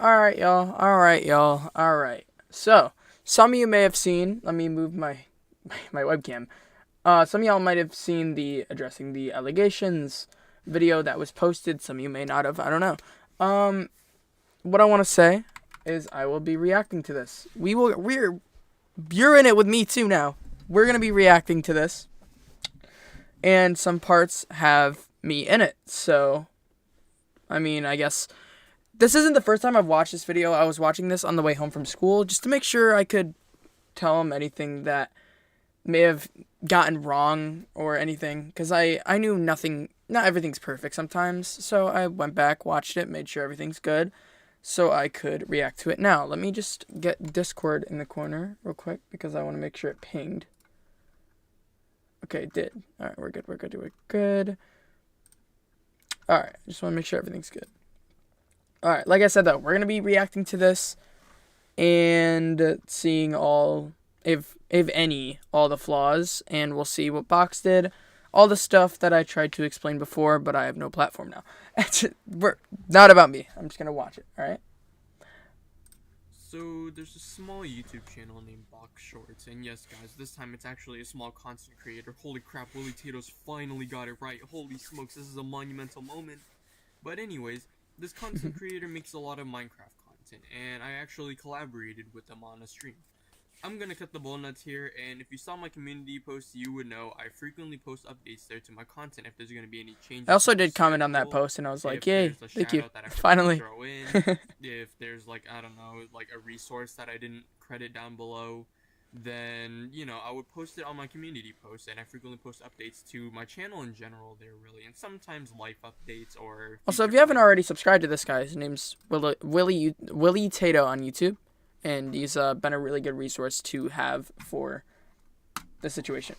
Alright, y'all. Alright, y'all. Alright. So, some of you may have seen, let me move my webcam. Some of y'all might have seen the addressing the allegations video that was posted. Some of you may not have. I don't know. What I want to say is I will be reacting to this. You're in it with me too now. We're going to be reacting to this. And some parts have me in it. So, I mean, I guess this isn't the first time I've watched this video. I was watching this on the way home from school just to make sure I could tell him anything that may have gotten wrong or anything. Because I knew not everything's perfect sometimes. So I went back, watched it, made sure everything's good. So I could react to it now. Let me just get Discord in the corner real quick because I want to make sure it pinged. Okay, it did. Alright, we're good. Alright, just want to make sure everything's good. Alright, like I said though, we're going to be reacting to this and seeing all, if any, all the flaws, and we'll see what Box did. All the stuff that I tried to explain before, but I have no platform now. We're not about me. I'm just going to watch it, alright? So, there's a small YouTube channel named Box Shorts, and yes guys, this time it's actually a small content creator. Holy crap, Willie Tato's finally got it right. Holy smokes, this is a monumental moment. But anyways, this content creator makes a lot of Minecraft content, and I actually collaborated with them on a stream. I'm gonna cut the bull nuts here, and if you saw my community post, you would know I frequently post updates there to my content if there's gonna be any changes. I also did comment on that post, and I was like, yay, thank you, finally. Throw in, if there's like, I don't know, like a resource that I didn't credit down below, then, you know, I would post it on my community post, and I frequently post updates to my channel in general there, really, and sometimes life updates or... Also, if you haven't already subscribed to this guy, his name's Willie Tato on YouTube. And he's been a really good resource to have for the situation.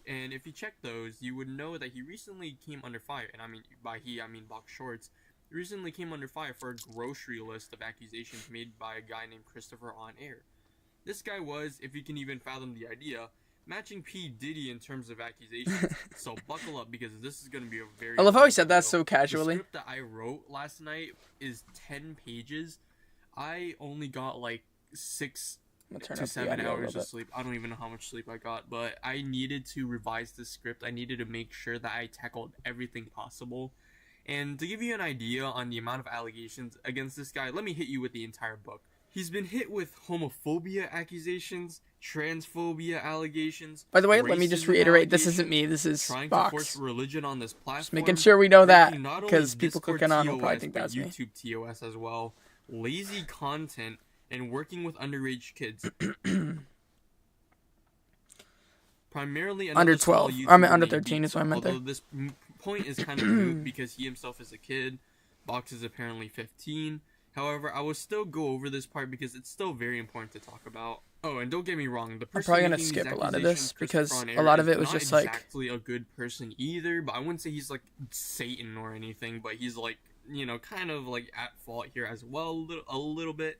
And if you check those, you would know that he recently came under fire. And I mean, by he, I mean Box Shorts. He recently came under fire for a grocery list of accusations made by a guy named Kristopher on air. This guy was, if you can even fathom the idea, matching P. Diddy in terms of accusations. So buckle up, because this is going to be a very... I love how he said that so casually. The script that I wrote last night is 10 pages. I only got like 6 to 7 hours of sleep. I don't even know how much sleep I got, but I needed to revise the script. I needed to make sure that I tackled everything possible. And to give you an idea on the amount of allegations against this guy, let me hit you with the entire book. He's been hit with homophobia accusations, transphobia allegations. By the way, let me just reiterate, this isn't me, this is trying Box. to force religion on this platform. Just making sure we know that, because people clicking on will probably think that's me. YouTube TOS as well. Lazy content, and working with underage kids. Primarily under 12. I mean, under 13 is what I meant there. Although this point is kind of moot because he himself is a kid. Box is apparently 15. However, I will still go over this part because it's still very important to talk about. Oh, and don't get me wrong, the person I'm probably gonna skip a lot of this because a lot of it was just like... exactly a good person either, but I wouldn't say he's like Satan or anything, but he's like, you know, kind of like at fault here as well, a little bit.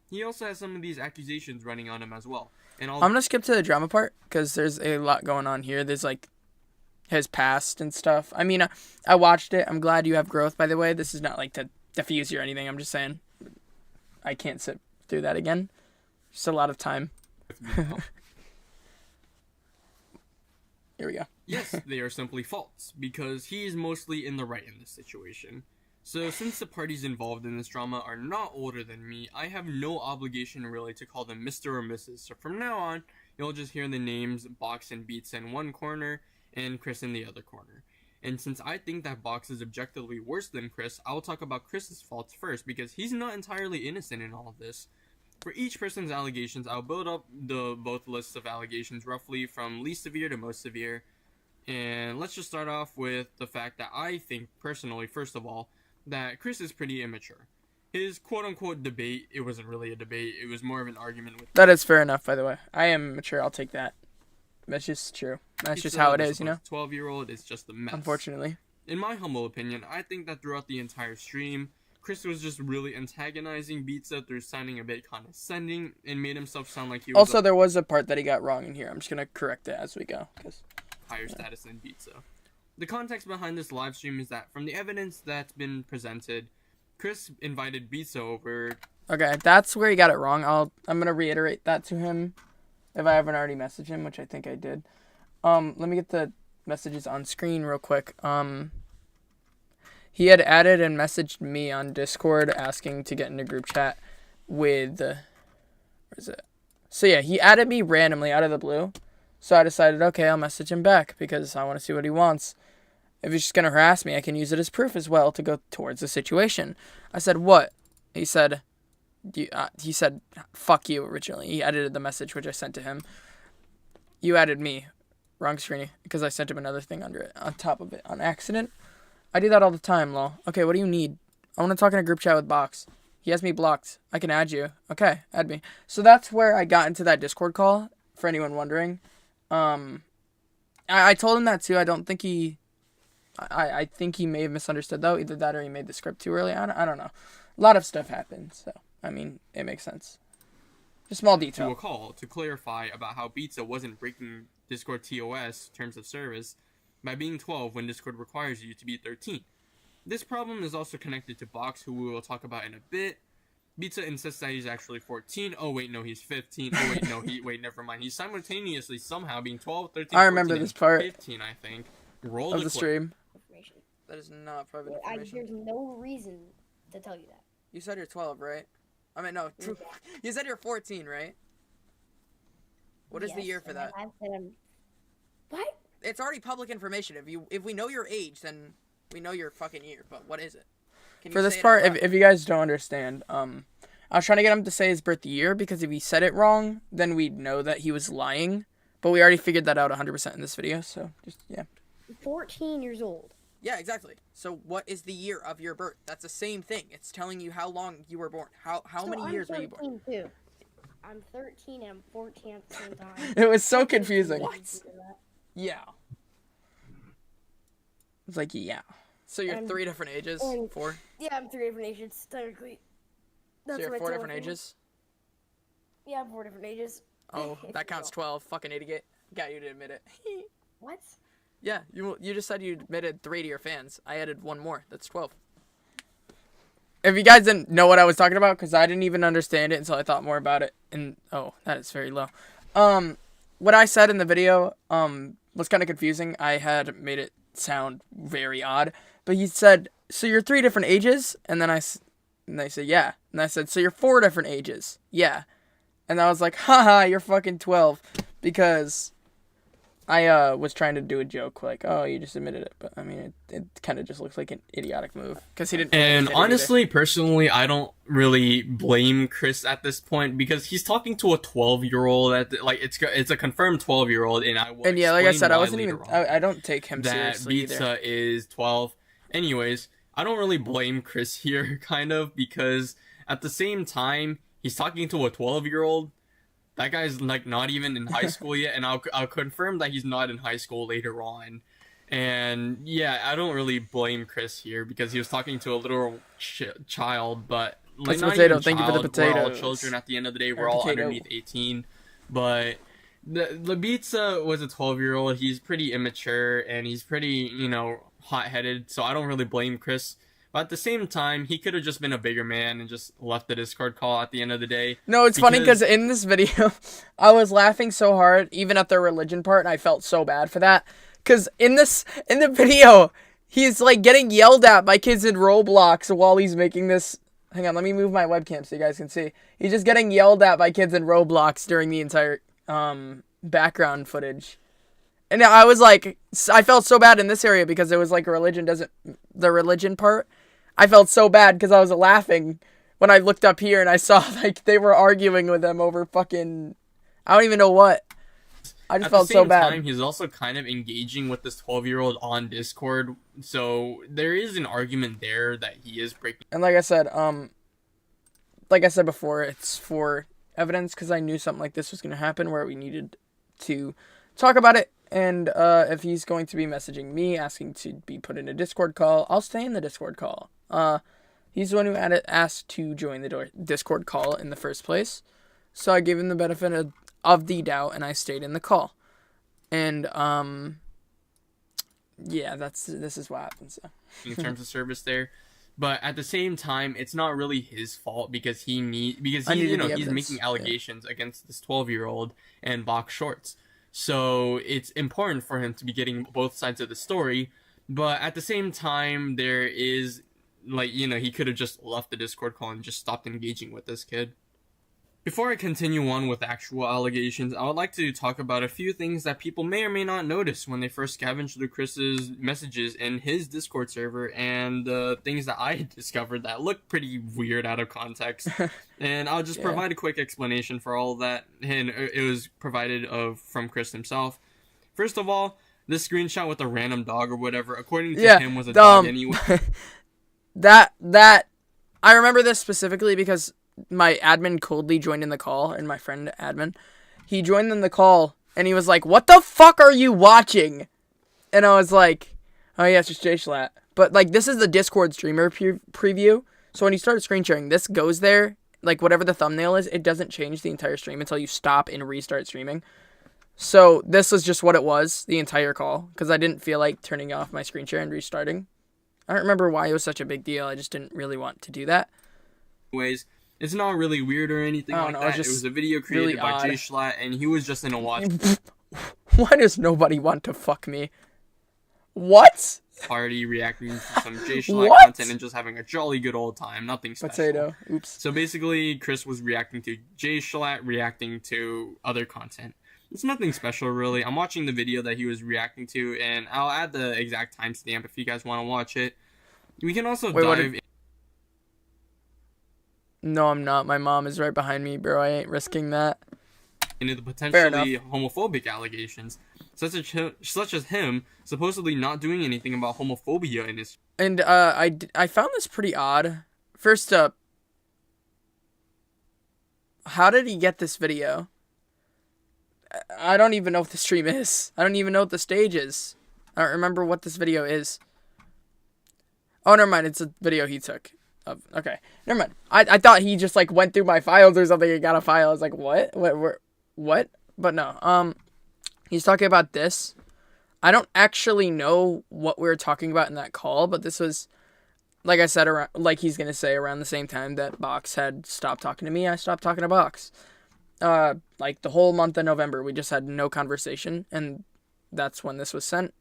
He also has some of these accusations running on him as well. And I'm gonna skip to the drama part because there's a lot going on here. There's like his past and stuff. I mean, I watched it. I'm glad you have growth, by the way. This is not like to diffuse you or anything. I'm just saying I can't sit through that again. Just a lot of time. Here we go. Yes, they are simply false because he is mostly in the right in this situation. So since the parties involved in this drama are not older than me, I have no obligation really to call them Mr. or Mrs. So from now on, you'll just hear the names Box and Beats in one corner and Chris in the other corner. And since I think that Box is objectively worse than Chris, I'll talk about Chris's faults first because he's not entirely innocent in all of this. For each person's allegations, I'll build up both lists of allegations roughly from least severe to most severe. And let's just start off with the fact that I think personally, first of all, that Chris is pretty immature. His quote-unquote debate, it wasn't really a debate, it was more of an argument with... That is fair enough, by the way. I am mature, I'll take that. That's just true. That's just how it is, you know? 12-year-old is just a mess. Unfortunately. In my humble opinion, I think that throughout the entire stream, Chris was just really antagonizing Beatsa through sounding a bit condescending and made himself sound like he was... Also, there was a part that he got wrong in here. I'm just going to correct it as we go. Higher status than Beatsa. The context behind this live stream is that from the evidence that's been presented, Chris invited Pizza over. Okay, that's where he got it wrong. I'm gonna reiterate that to him if I haven't already messaged him, which I think I did. Let me get the messages on screen real quick. He had added and messaged me on Discord asking to get in a group chat with where is it? So yeah, he added me randomly out of the blue. So I decided, okay, I'll message him back because I want to see what he wants. If he's just gonna harass me, I can use it as proof as well to go towards the situation. I said, what? He said, fuck you originally. He edited the message which I sent to him. You added me. Wrong screen because I sent him another thing under it, on top of it, on accident. I do that all the time, lol. Okay, what do you need? I want to talk in a group chat with Box. He has me blocked. I can add you. Okay, add me. So that's where I got into that Discord call, for anyone wondering. I told him that too. I don't think he... I think he may have misunderstood, though. Either that or he made the script too early. I don't know. A lot of stuff happened, so, I mean, it makes sense. Just small detail. To a call to clarify about how Pizza wasn't breaking Discord TOS, terms of service, by being 12 when Discord requires you to be 13. This problem is also connected to Box, who we will talk about in a bit. Pizza insists that he's actually 14. Oh, wait, no, he's 15. Oh, wait, no, wait, never mind. He's simultaneously somehow being 12, 13, I remember 14, this part 15, I think. Roll of the stream. Information. That is not private information. There's no reason to tell you that. You said you're 12, right? I mean, no. You said you're 14, right? What is the year for that? I said, what? It's already public information. If we know your age, then we know your fucking year. But what is it? For this part, if you guys don't understand, I was trying to get him to say his birth year because if he said it wrong, then we'd know that he was lying. But we already figured that out 100% in this video, so just, yeah. 14 years old. Yeah, exactly. So what is the year of your birth? That's the same thing. It's telling you how long you were born. How many years were you born? Too. I'm 13 and I'm 14 at the same time. It was so confusing. What? Yeah. It's like, yeah. So you're 3 different ages? 4? Yeah, I'm 3 different ages, technically. That's so you're 4 different ages? Yeah, I'm 4 different ages. Oh, that counts 12. Fucking idiot. Got you to admit it. What? Yeah, you just said you admitted 3 to your fans. I added 1 more. That's 12. If you guys didn't know what I was talking about, because I didn't even understand it until I thought more about it. And, oh, that is very low. What I said in the video was kind of confusing. I had made it sound very odd. But he said, so you're 3 different ages? And then I said, yeah. And I said, so you're 4 different ages? Yeah. And I was like, haha, you're fucking 12. Because I was trying to do a joke like, oh, you just admitted it. But, I mean, it kind of just looks like an idiotic move. Because he didn't. And honestly, personally, I don't really blame Chris at this point. Because he's talking to a 12-year-old. Like, it's a confirmed 12-year-old. And yeah, like I said, I wasn't even. I don't take him seriously either. That Pizza is 12. Anyways, I don't really blame Chris here, kind of. Because at the same time, he's talking to a 12-year-old. That guy's, like, not even in high school yet, and I'll confirm that he's not in high school later on. And, yeah, I don't really blame Chris here, because he was talking to a literal child, but, like, not potato. even Thank child, you for the potato. We're all children at the end of the day, we're all underneath 18, but the Pizza was a 12-year-old, he's pretty immature, and he's pretty, hot-headed, so I don't really blame Chris. But at the same time, he could have just been a bigger man and just left the Discord call at the end of the day. No, it's funny because in this video, I was laughing so hard, even at the religion part, and I felt so bad for that. Because in the video, he's like getting yelled at by kids in Roblox while he's making this. Hang on, let me move my webcam so you guys can see. He's just getting yelled at by kids in Roblox during the entire background footage. And I was like, I felt so bad in this area because it was like the religion part. I felt so bad because I was laughing when I looked up here and I saw like they were arguing with them over fucking, I don't even know what. I just felt so bad. At the same time, he's also kind of engaging with this 12-year-old on Discord, so there is an argument there that he is breaking. And like I said before, it's for evidence because I knew something like this was going to happen where we needed to talk about it. And if he's going to be messaging me, asking to be put in a Discord call, I'll stay in the Discord call. He's the one who asked to join the Discord call in the first place. So I gave him the benefit of the doubt, and I stayed in the call. And, yeah, this is what happens. So. In terms of service there. But at the same time, it's not really his fault because I he's needed the he's evidence. making allegations against this 12-year-old in box shorts. So it's important for him to be getting both sides of the story. But at the same time, there is he could have just left the Discord call and just stopped engaging with this kid. Before I continue on with actual allegations, I would like to talk about a few things that people may or may not notice when they first scavenge through Chris's messages in his Discord server, and things that I discovered that look pretty weird out of context. And I'll just provide a quick explanation for all of that, and it was provided from Chris himself. First of all, this screenshot with a random dog or whatever, according to him, was a dog anyway. that I remember this specifically because my admin coldly joined in the call, and my friend admin, he joined in the call, and he was like, "What the fuck are you watching?" And I was like, "Oh yeah, it's just JSchlatt." But like, this is the Discord streamer preview, so when you start screen sharing, this goes there, like whatever the thumbnail is, it doesn't change the entire stream until you stop and restart streaming. So this was just what it was, the entire call, because I didn't feel like turning off my screen share and restarting. I don't remember why it was such a big deal, I just didn't really want to do that. Anyways, it's not really weird or anything like that. It was a video created by JSchlatt, and he was just in a watch Why does nobody want to fuck me? What? party, reacting to some JSchlatt content and just having a jolly good old time. Nothing special. Potato. Oops. So basically, Chris was reacting to JSchlatt, reacting to other content. It's nothing special, really. I'm watching the video that he was reacting to, and I'll add the exact timestamp if you guys want to watch it. We can also dive No, I'm not. My mom is right behind me, bro. I ain't risking that. into the potentially homophobic allegations, such as him supposedly not doing anything about homophobia in his. And I found this pretty odd. First up, how did he get this video? I don't even know what the stream is. I don't even know what the stage is. I don't remember what this video is. Oh, never mind. It's a video he took. Okay, never mind. I thought he just like went through my files or something and got a file. I was like, what? But no. He's talking about this. I don't actually know what we were talking about in that call, but this was, like I said, around, like he's gonna say, around the same time that Box had stopped talking to me, I stopped talking to Box. Like the whole month of November, we just had no conversation, and that's when this was sent,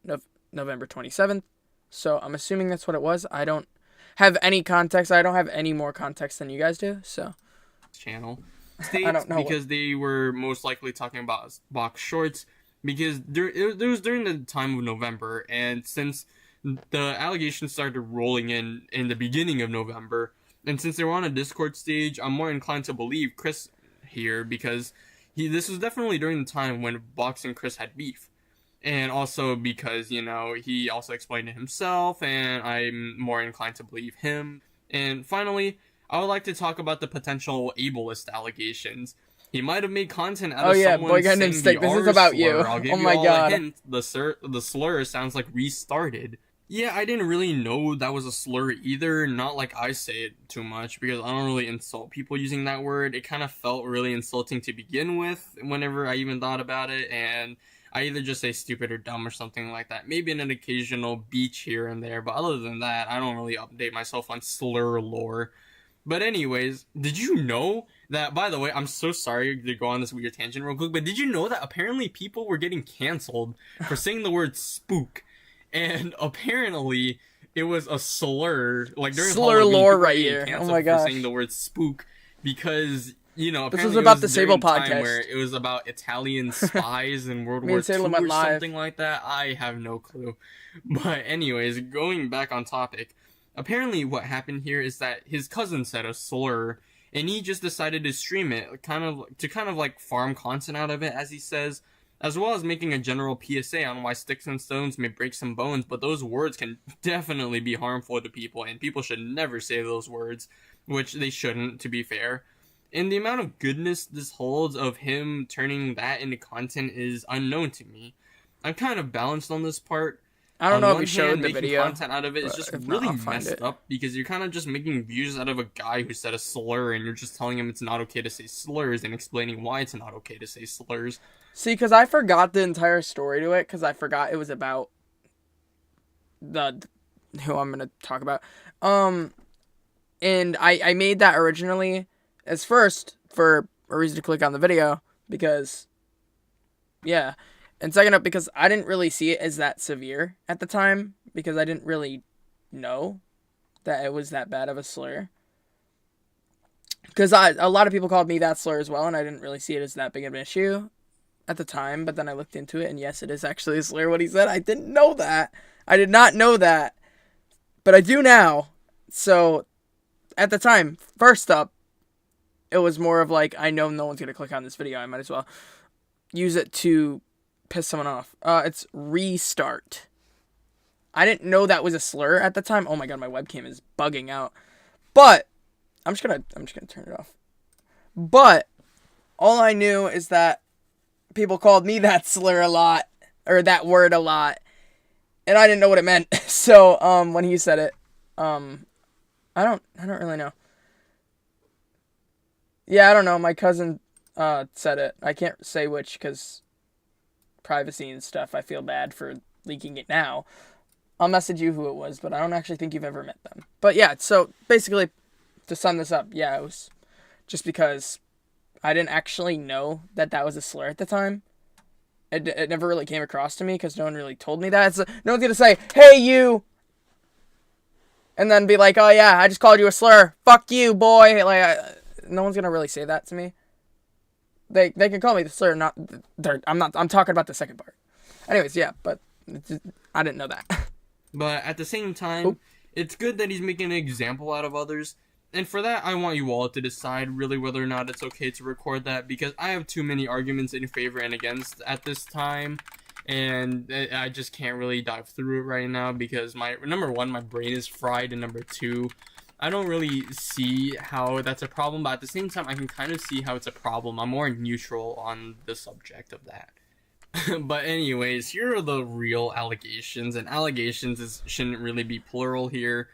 November 27th. So I'm assuming that's what it was. I don't have any context. I don't have any more context than you guys do, so. Channel I don't know because they were most likely talking about box shorts because it was during the time of November, and since the allegations started rolling in the beginning of November, and since they were on a Discord stage, I'm more inclined to believe Chris here because this was definitely during the time when Box and Chris had beef. And also because, he also explained it himself, and I'm more inclined to believe him. And finally, I would like to talk about the potential ableist allegations. He might have made content out of someone saying the This is R about slur. you. I'll give Oh you my all God. a hint. The slur sounds like restarted. Yeah, I didn't really know that was a slur either. Not like I say it too much, because I don't really insult people using that word. It kind of felt really insulting to begin with whenever I even thought about it, and I either just say stupid or dumb or something like that. Maybe an occasional beach here and there, but other than that, I don't really update myself on slur lore. But anyways, did you know that, by the way, I'm so sorry to go on this weird tangent real quick, but did you know that apparently people were getting canceled for saying the word spook? And apparently it was a slur, like during Slur Halloween, lore people were right getting here. Oh canceled my for saying saying the word spook because, apparently this was about it the was Sable during a time podcast. where it was about Italian spies in World Me War and II Salem or went live. something like that. I have no clue. But anyways, going back on topic, apparently what happened here is that his cousin said a slur, and he just decided to stream it, kind of like farm content out of it, as he says, as well as making a general PSA on why sticks and stones may break some bones, but those words can definitely be harmful to people, and people should never say those words, which they shouldn't, to be fair. And the amount of goodness this holds of him turning that into content is unknown to me. I'm kind of balanced on this part. I don't know if one he showed hand, the making video. content out of it is but just if not, really I'll find messed it. up because you're kind of just making views out of a guy who said a slur, and you're just telling him it's not okay to say slurs and explaining why it's not okay to say slurs. See, because I forgot the entire story to it, because I forgot it was about who I'm going to talk about. And I made that originally as first for a reason to click on the video because, yeah. And second up, because I didn't really see it as that severe at the time because I didn't really know that it was that bad of a slur. Because a lot of people called me that slur as well, and I didn't really see it as that big of an issue at the time. But then I looked into it, and yes, it is actually a slur what he said. I didn't know that. I did not know that. But I do now. So at the time, first up, it was more of like, I know no one's going to click on this video. I might as well use it to piss someone off. It's restart. I didn't know that was a slur at the time. Oh my god, my webcam is bugging out. But I'm just gonna turn it off. But all I knew is that people called me that slur a lot, or that word a lot, and I didn't know what it meant. So when he said it, I don't really know. Yeah, I don't know. My cousin said it. I can't say which because privacy and stuff. I feel bad for leaking it now. I'll message you who it was, but I don't actually think you've ever met them. But yeah, so basically, to sum this up, yeah, it was just because I didn't actually know that was a slur at the time. It never really came across to me because no one really told me that. No one's going to say, hey, you, and then be like, oh yeah, I just called you a slur. Fuck you, boy. Like, no one's going to really say that to me. They can call me the slur, I'm talking about the second part. Anyways, yeah, but I didn't know that. But at the same time, it's good that he's making an example out of others. And for that, I want you all to decide really whether or not it's okay to record that, because I have too many arguments in favor and against at this time. And I just can't really dive through it right now because number one, my brain is fried, and number two, I don't really see how that's a problem. But at the same time, I can kind of see how it's a problem. I'm more neutral on the subject of that. But anyways, here are the real allegations, and allegations shouldn't really be plural here.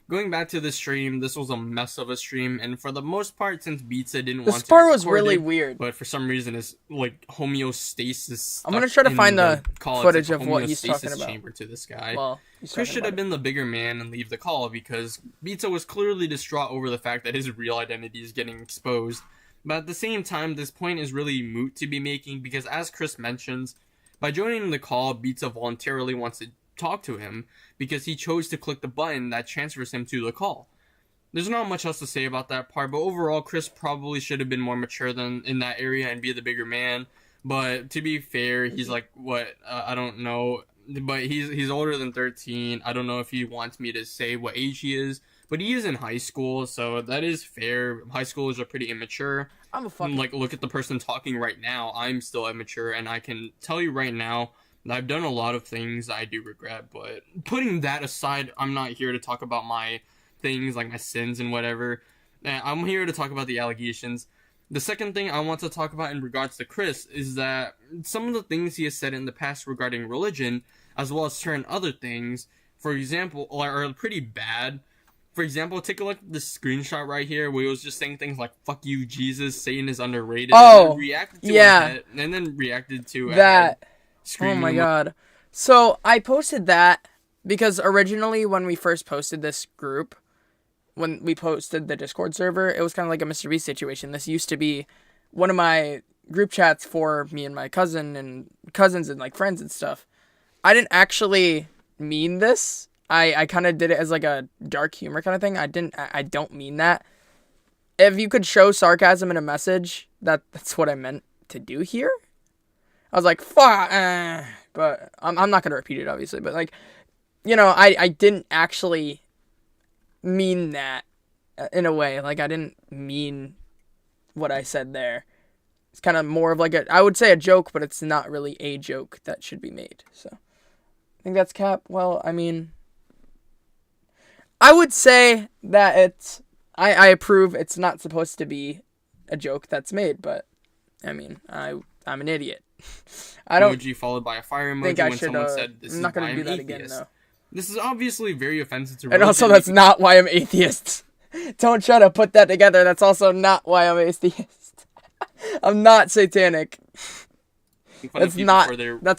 Going back to the stream, this was a mess of a stream, and for the most part, since Pizza didn't want to This part was record really it, weird. but for some reason it's like homeostasis. I'm gonna try to find the footage it's of what he's talking about. Chamber to this guy. Well, Chris should have been the bigger man and leave the call because Pizza was clearly distraught over the fact that his real identity is getting exposed. But at the same time, this point is really moot to be making because, as Chris mentions, by joining the call, Pizza voluntarily wants to talk to him because he chose to click the button that transfers him to the call. There's not much else to say about that part, but overall, Chris probably should have been more mature than in that area and be the bigger man. But to be fair, he's like, I don't know, but he's older than 13. I don't know if he wants me to say what age he is, but he is in high school, so that is fair. High schoolers are pretty immature. I'm a fucking... Like, look at the person talking right now. I'm still immature, and I can tell you right now, I've done a lot of things I do regret, but putting that aside, I'm not here to talk about my things, like my sins and whatever. I'm here to talk about the allegations. The second thing I want to talk about in regards to Chris is that some of the things he has said in the past regarding religion, as well as certain other things, for example, are pretty bad. For example, take a look at this screenshot right here where he was just saying things like, fuck you, Jesus, Satan is underrated. Oh, and then reacted to yeah. it, and then reacted to that. Screaming. Oh my god. So I posted that because originally when we first posted this group, when we posted the Discord server, it was kind of like a Mr. Beast situation. This used to be one of my group chats for me and my cousins and like friends and stuff. I didn't actually mean this. I kind of did it as like a dark humor kind of thing. I don't mean that. If you could show sarcasm in a message, that's what I meant to do here. I was like, fuck, but I'm not going to repeat it, obviously. But, like, you know, I didn't actually mean that in a way. Like, I didn't mean what I said there. It's kind of more of like I would say a joke, but it's not really a joke that should be made. So, I think that's cap. Well, I mean, I would say that I approve it's not supposed to be a joke that's made, but, I mean, I'm an idiot. I don't emoji followed by a fire emoji think I when should, someone said this I'm is not why gonna do I'm that atheist. again, though. This is obviously very offensive to And religion. also, that's not why I'm atheist. Don't try to put that together. That's also not why I'm atheist. I'm not satanic. That's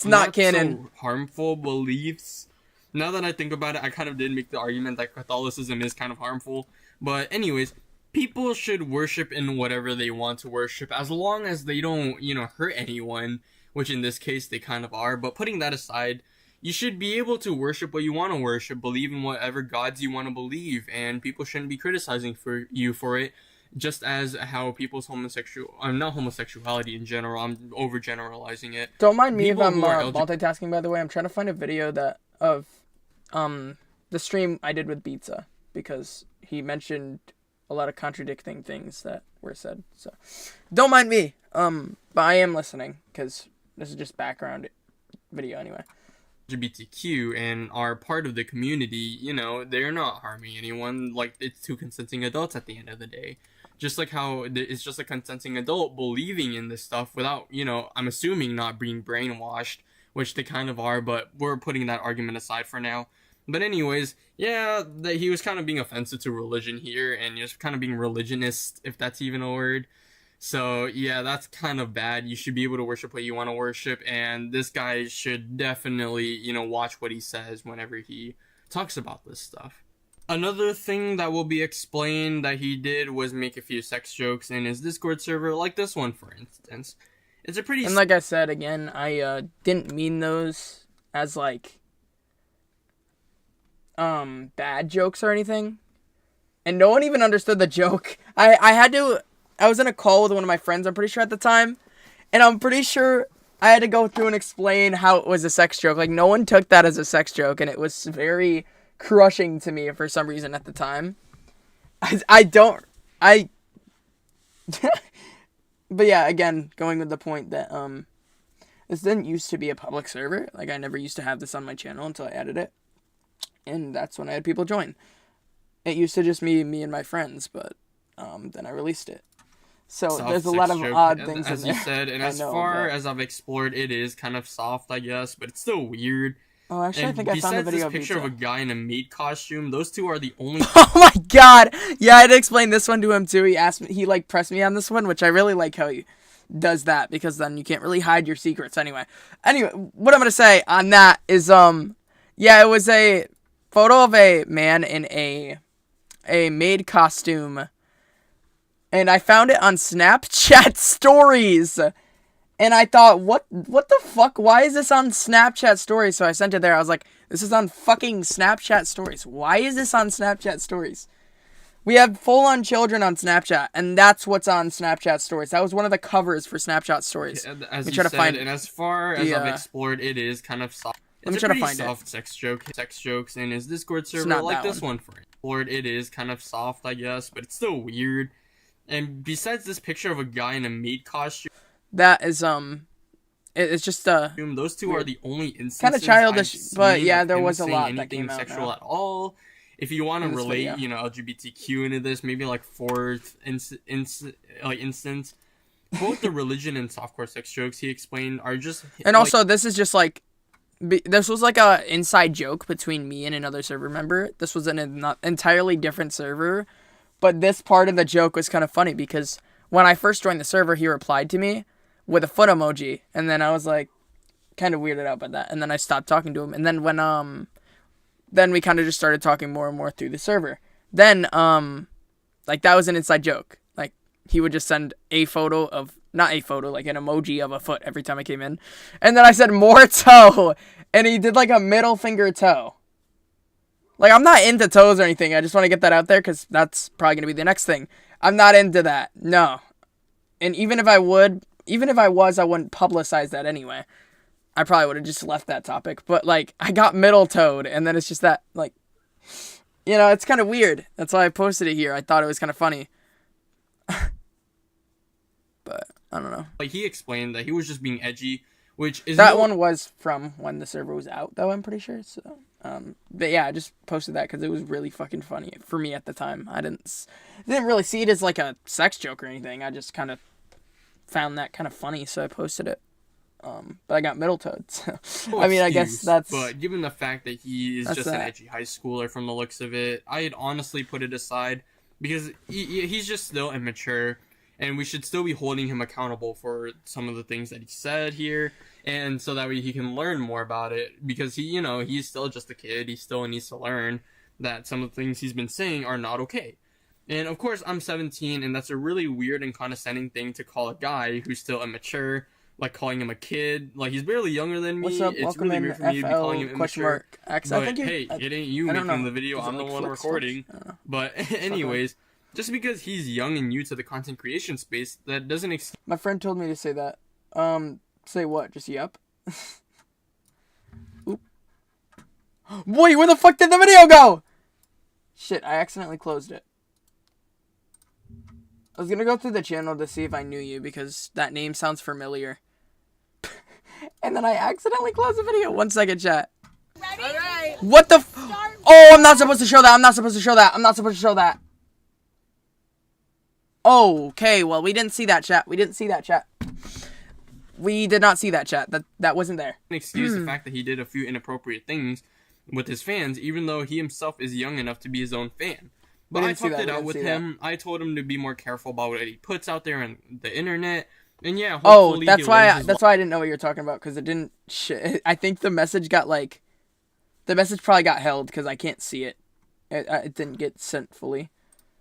not canon. So harmful beliefs. Now that I think about it, I kind of did make the argument that Catholicism is kind of harmful. But anyways, people should worship in whatever they want to worship as long as they don't, hurt anyone, which in this case they kind of are. But putting that aside, you should be able to worship what you want to worship, believe in whatever gods you want to believe, and people shouldn't be criticizing for you for it. Just as how people's not homosexuality in general, I'm overgeneralizing it. Don't mind me People if I'm who are multitasking, by the way. I'm trying to find a video of the stream I did with Pizza, because he mentioned a lot of contradicting things that were said. So don't mind me. But I am listening, because this is just background video anyway. LGBTQ and are part of the community, they're not harming anyone. Like, it's two consenting adults at the end of the day. Just like how it's just a consenting adult believing in this stuff without, I'm assuming not being brainwashed, which they kind of are, but we're putting that argument aside for now. But anyways, yeah, he was kind of being offensive to religion here, and just kind of being religionist, if that's even a word. So, yeah, that's kind of bad. You should be able to worship what you want to worship, and this guy should definitely, watch what he says whenever he talks about this stuff. Another thing that will be explained that he did was make a few sex jokes in his Discord server, like this one, for instance. It's a pretty... And like I said, again, I didn't mean those as, like, bad jokes or anything. And no one even understood the joke. I was in a call with one of my friends, I'm pretty sure at the time, and I'm pretty sure I had to go through and explain how it was a sex joke. Like, no one took that as a sex joke, and it was very crushing to me for some reason at the time. But yeah, again, going with the point that, this didn't used to be a public server. Like, I never used to have this on my channel until I added it, and that's when I had people join. It used to just me and my friends, but, then I released it. So Soft there's a sex lot of joke, odd things as in you there. said, and as far as I've explored, it is kind of soft, I guess, but it's still weird. Oh, actually, And I think I found a video besides of this picture of a Pizza. guy in a maid costume, those two are the only... Oh my god! Yeah, I had to explain this one to him too. He like pressed me on this one, which I really like how he does that, because then you can't really hide your secrets anyway. Anyway, what I'm gonna say on that is, yeah, it was a photo of a man in a maid costume, and I found it on Snapchat stories. And I thought, what the fuck? Why is this on Snapchat stories? So I sent it there. I was like, this is on fucking Snapchat stories. Why is this on Snapchat stories? We have full-on children on Snapchat, and that's what's on Snapchat stories. That was one of the covers for Snapchat stories. As me you try to said, find and as far as the, I've explored, it is kind of soft. Let me It's a try to pretty find it. soft sex jokes in his Discord server, not like that this one, for explored. It is kind of soft, I guess, but it's still weird. And besides this picture of a guy in a maid costume, That is, it's just, those two weird. are the only instances Kind of childish, I've but seen yeah, of there him was a saying lot that anything came out sexual now. at all. If you want to In this relate, video. LGBTQ into this, maybe like fourth instance, both the religion and softcore sex jokes he explained are just... And also, this is just like, this was like a inside joke between me and another server member. This was an entirely different server, but this part of the joke was kind of funny, because when I first joined the server, he replied to me with a foot emoji, and then I was like, kind of weirded out by that, and then I stopped talking to him. And then when then we kind of just started talking more and more through the server. Then like, that was an inside joke. Like, he would just send a photo of, not a photo, like an emoji of a foot every time I came in, and then I said more toe, and he did like a middle finger toe. Like, I'm not into toes or anything. I just want to get that out there, because that's probably gonna be the next thing. I'm not into that. No. And even if I was, I wouldn't publicize that anyway. I probably would have just left that topic. But, like, I got middle toed, and then it's just that, like, it's kind of weird. That's why I posted it here. I thought it was kind of funny. But, I don't know. Like, he explained that he was just being edgy, which is... That one was from when the server was out, though, I'm pretty sure. So, but yeah, I just posted that because it was really fucking funny for me at the time. I didn't really see it as, like, a sex joke or anything. I just kind of found that kind of funny, so I posted it. But I got middle toed, so I mean, I guess that's... But given the fact that he is just an edgy high schooler from the looks of it, I'd honestly put it aside, because he's just still immature, and we should still be holding him accountable for some of the things that he said here, and so that way he can learn more about it, because he's still just a kid. He still needs to learn that some of the things he's been saying are not okay. And of course, I'm 17, and that's a really weird and condescending thing to call a guy who's still immature, like calling him a kid. Like, he's barely younger than me. What's up? It's Welcome really in weird for me to be calling him immature. X. But I think hey, it ain't you I don't making know. the video. Is it I'm the like one Flux recording. Flux? I don't know. But anyways, just because he's young and new to the content creation space, that doesn't excuse. My friend told me to say that. Say what? Just yep. Oop. Boy, where the fuck did the video go? Shit, I accidentally closed it. I was gonna go through the channel to see if I knew you because that name sounds familiar. And then I accidentally closed the video. 1 second, chat. Ready? All right. What the Oh, I'm not supposed to show that. I'm not supposed to show that. I'm not supposed to show that. Okay, well, we didn't see that, chat. We didn't see that, chat. We did not see that, chat. That wasn't there. Excuse the fact that he did a few inappropriate things with his fans, even though he himself is young enough to be his own fan. But I talked it out with him. I told him to be more careful about what he puts out there on the internet. And yeah, hopefully that's why I didn't know what you were talking about, because it didn't. I think the message got like, the message probably got held because I can't see it. It didn't get sent fully.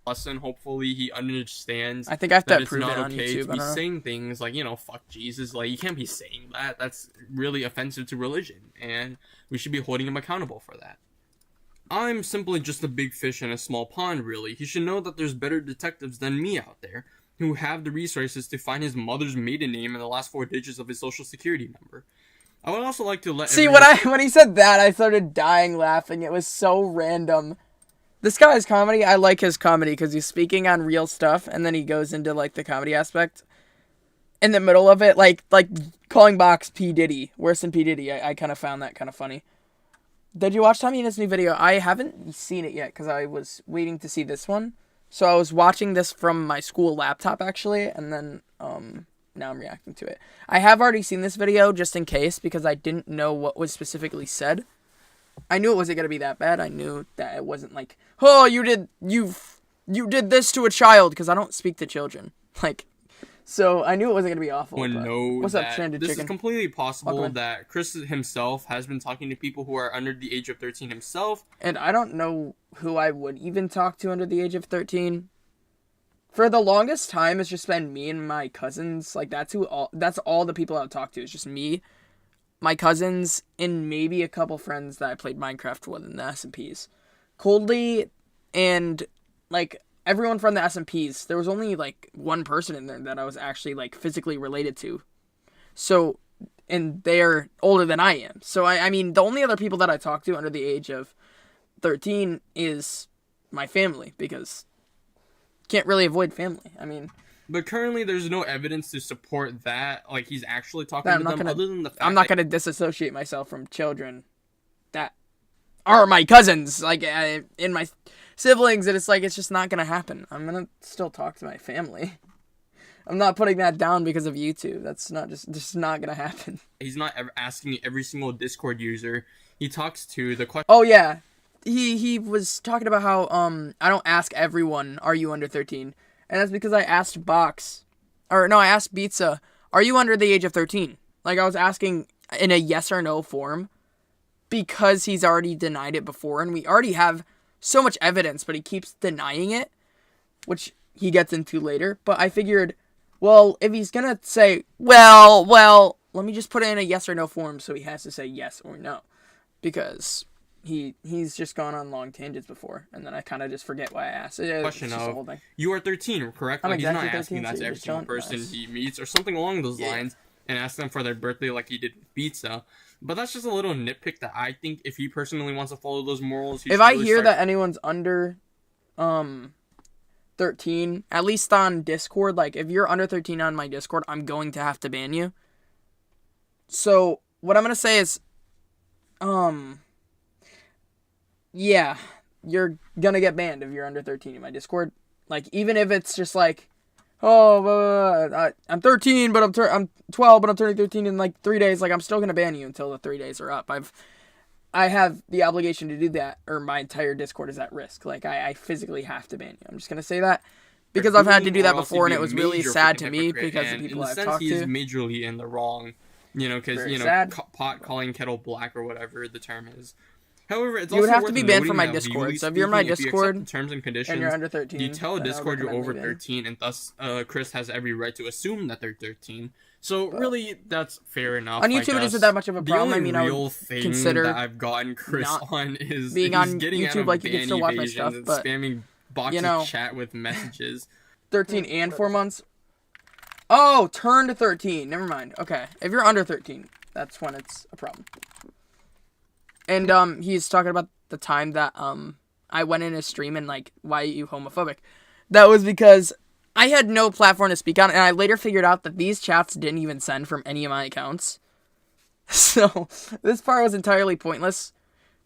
Lesson. Hopefully he understands. I think I have to that it's approve not it on okay YouTube. to be saying things like, you know, fuck Jesus. Like, you can't be saying that. That's really offensive to religion, and we should be holding him accountable for that. I'm simply just a big fish in a small pond, really. He should know that there's better detectives than me out there who have the resources to find his mother's maiden name and the last 4 digits of his social security number. I would also like to let when he said that, I started dying laughing. It was so random. This guy's comedy, I like his comedy because he's speaking on real stuff, and then he goes into like the comedy aspect. In the middle of it, like calling Box P. Diddy, worse than P. Diddy. I kind of found that kind of funny. Did you watch Tommy and his new video? I haven't seen it yet because I was waiting to see this one. So I was watching this from my school laptop, actually, and then now I'm reacting to it. I have already seen this video just in case because I didn't know what was specifically said. I knew it wasn't going to be that bad. I knew that it wasn't like, oh, you did this to a child, because I don't speak to children. Like, so I knew it wasn't going to be awful. What's up, Stranded this Chicken? is completely possible that Chris himself has been talking to people who are under the age of 13 himself. And I don't know who I would even talk to under the age of 13. For the longest time, it's just been me and my cousins. Like, that's all the people I've talked to. It's just me, my cousins, and maybe a couple friends that I played Minecraft with in the SMPs. Coldly, and, like, everyone from the SMPs, there was only, like, one person in there that I was actually, like, physically related to. So, and they're older than I am. So, I mean, the only other people that I talk to under the age of 13 is my family, because can't really avoid family. I mean, but currently there's no evidence to support that, like, he's actually talking to them, other than the fact I'm not going to disassociate myself from children that are my cousins, like, in my siblings, and it's like, it's just not going to happen. I'm going to still talk to my family. I'm not putting that down because of YouTube. That's not just not going to happen. He's not ever asking every single Discord user he talks to the question. Oh, yeah. He was talking about how, I don't ask everyone, are you under 13? And that's because I asked I asked Pizza, are you under the age of 13? Like, I was asking in a yes or no form, because he's already denied it before, and we already have so much evidence, but he keeps denying it, which he gets into later. But I figured, well, if he's gonna say, well, let me just put it in a yes or no form, so he has to say yes or no, because he's just gone on long tangents before, and then I kind of just forget why I asked. Question of, you are 13, correct? Like, exactly, he's not asking 13, that so to every single person he meets, or something along those lines, and ask them for their birthday like he did with Pizza. But that's just a little nitpick that I think if he personally wants to follow those morals, he if I hear that anyone's under 13, at least on Discord, like, if you're under 13 on my Discord, I'm going to have to ban you. So what I'm gonna say is, yeah, you're gonna get banned if you're under 13 in my Discord. Like, even if it's just like, oh, I'm 13, but I'm 12, but I'm turning 13 in like 3 days. Like, I'm still gonna ban you until the 3 days are up. I have the obligation to do that, or my entire Discord is at risk. Like, I physically have to ban you. I'm just gonna say that because I've had to do that before, and it was really sad to me because the people I've talked to. He's majorly in the wrong, because pot calling kettle black or whatever the term is. However, it's You would also have to worth be banned from noting my that Discord. legally So if you're in my speaking, if you accept Discord the terms and conditions, and you're under 13, you tell then I would Discord you're recommend over leaving. 13, and thus Chris has every right to assume that they're 13. So really, that's fair enough. On I YouTube, it guess. isn't that much of a problem. The I only mean, I real would thing consider that I've gotten Chris not on is being he's on getting out YouTube. of Like, you can ban still watch my evasions stuff, and but spamming boxes you know, chat with messages. 13 and 4 months. Oh, turned 13. Never mind. Okay, if you're under 13, that's when it's a problem. And he's talking about the time that I went in his stream and like, why are you homophobic? That was because I had no platform to speak on, and I later figured out that these chats didn't even send from any of my accounts. So this part was entirely pointless.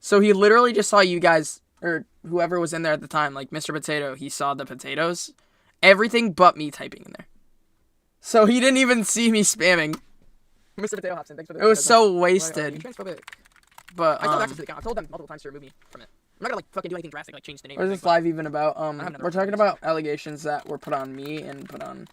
So he literally just saw you guys, or whoever was in there at the time, like Mr. Potato, he saw the potatoes. Everything but me typing in there. So he didn't even see me spamming. Mr. Potato Hobson, thanks for the. It was so wasted. You transphobic. But I still have access to the account. I've told them multiple times to remove me from it. I'm not gonna like fucking do anything drastic, like change the name. what is this live even about? have another We're talking about allegations that were put on me and put on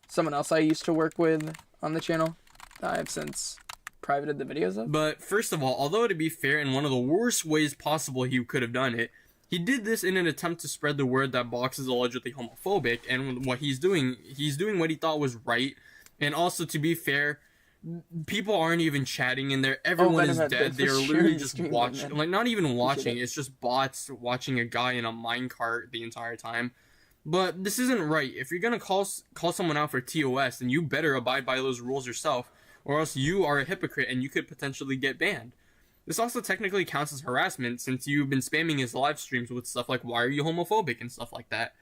someone else I used to work with on the channel that I've since privated the videos of. But first of all, although to be fair, in one of the worst ways possible he could have done it, he did this in an attempt to spread the word that Box is allegedly homophobic, and what he's doing what he thought was right. And also, to be fair, people aren't even chatting in there. Everyone is dead. They're literally just watching, like not even watching. It's just bots watching a guy in a minecart the entire time. But this isn't right. If you're gonna call someone out for TOS, then you better abide by those rules yourself, or else you are a hypocrite and you could potentially get banned. This also technically counts as harassment since you've been spamming his live streams with stuff like "Why are you homophobic?" and stuff like that.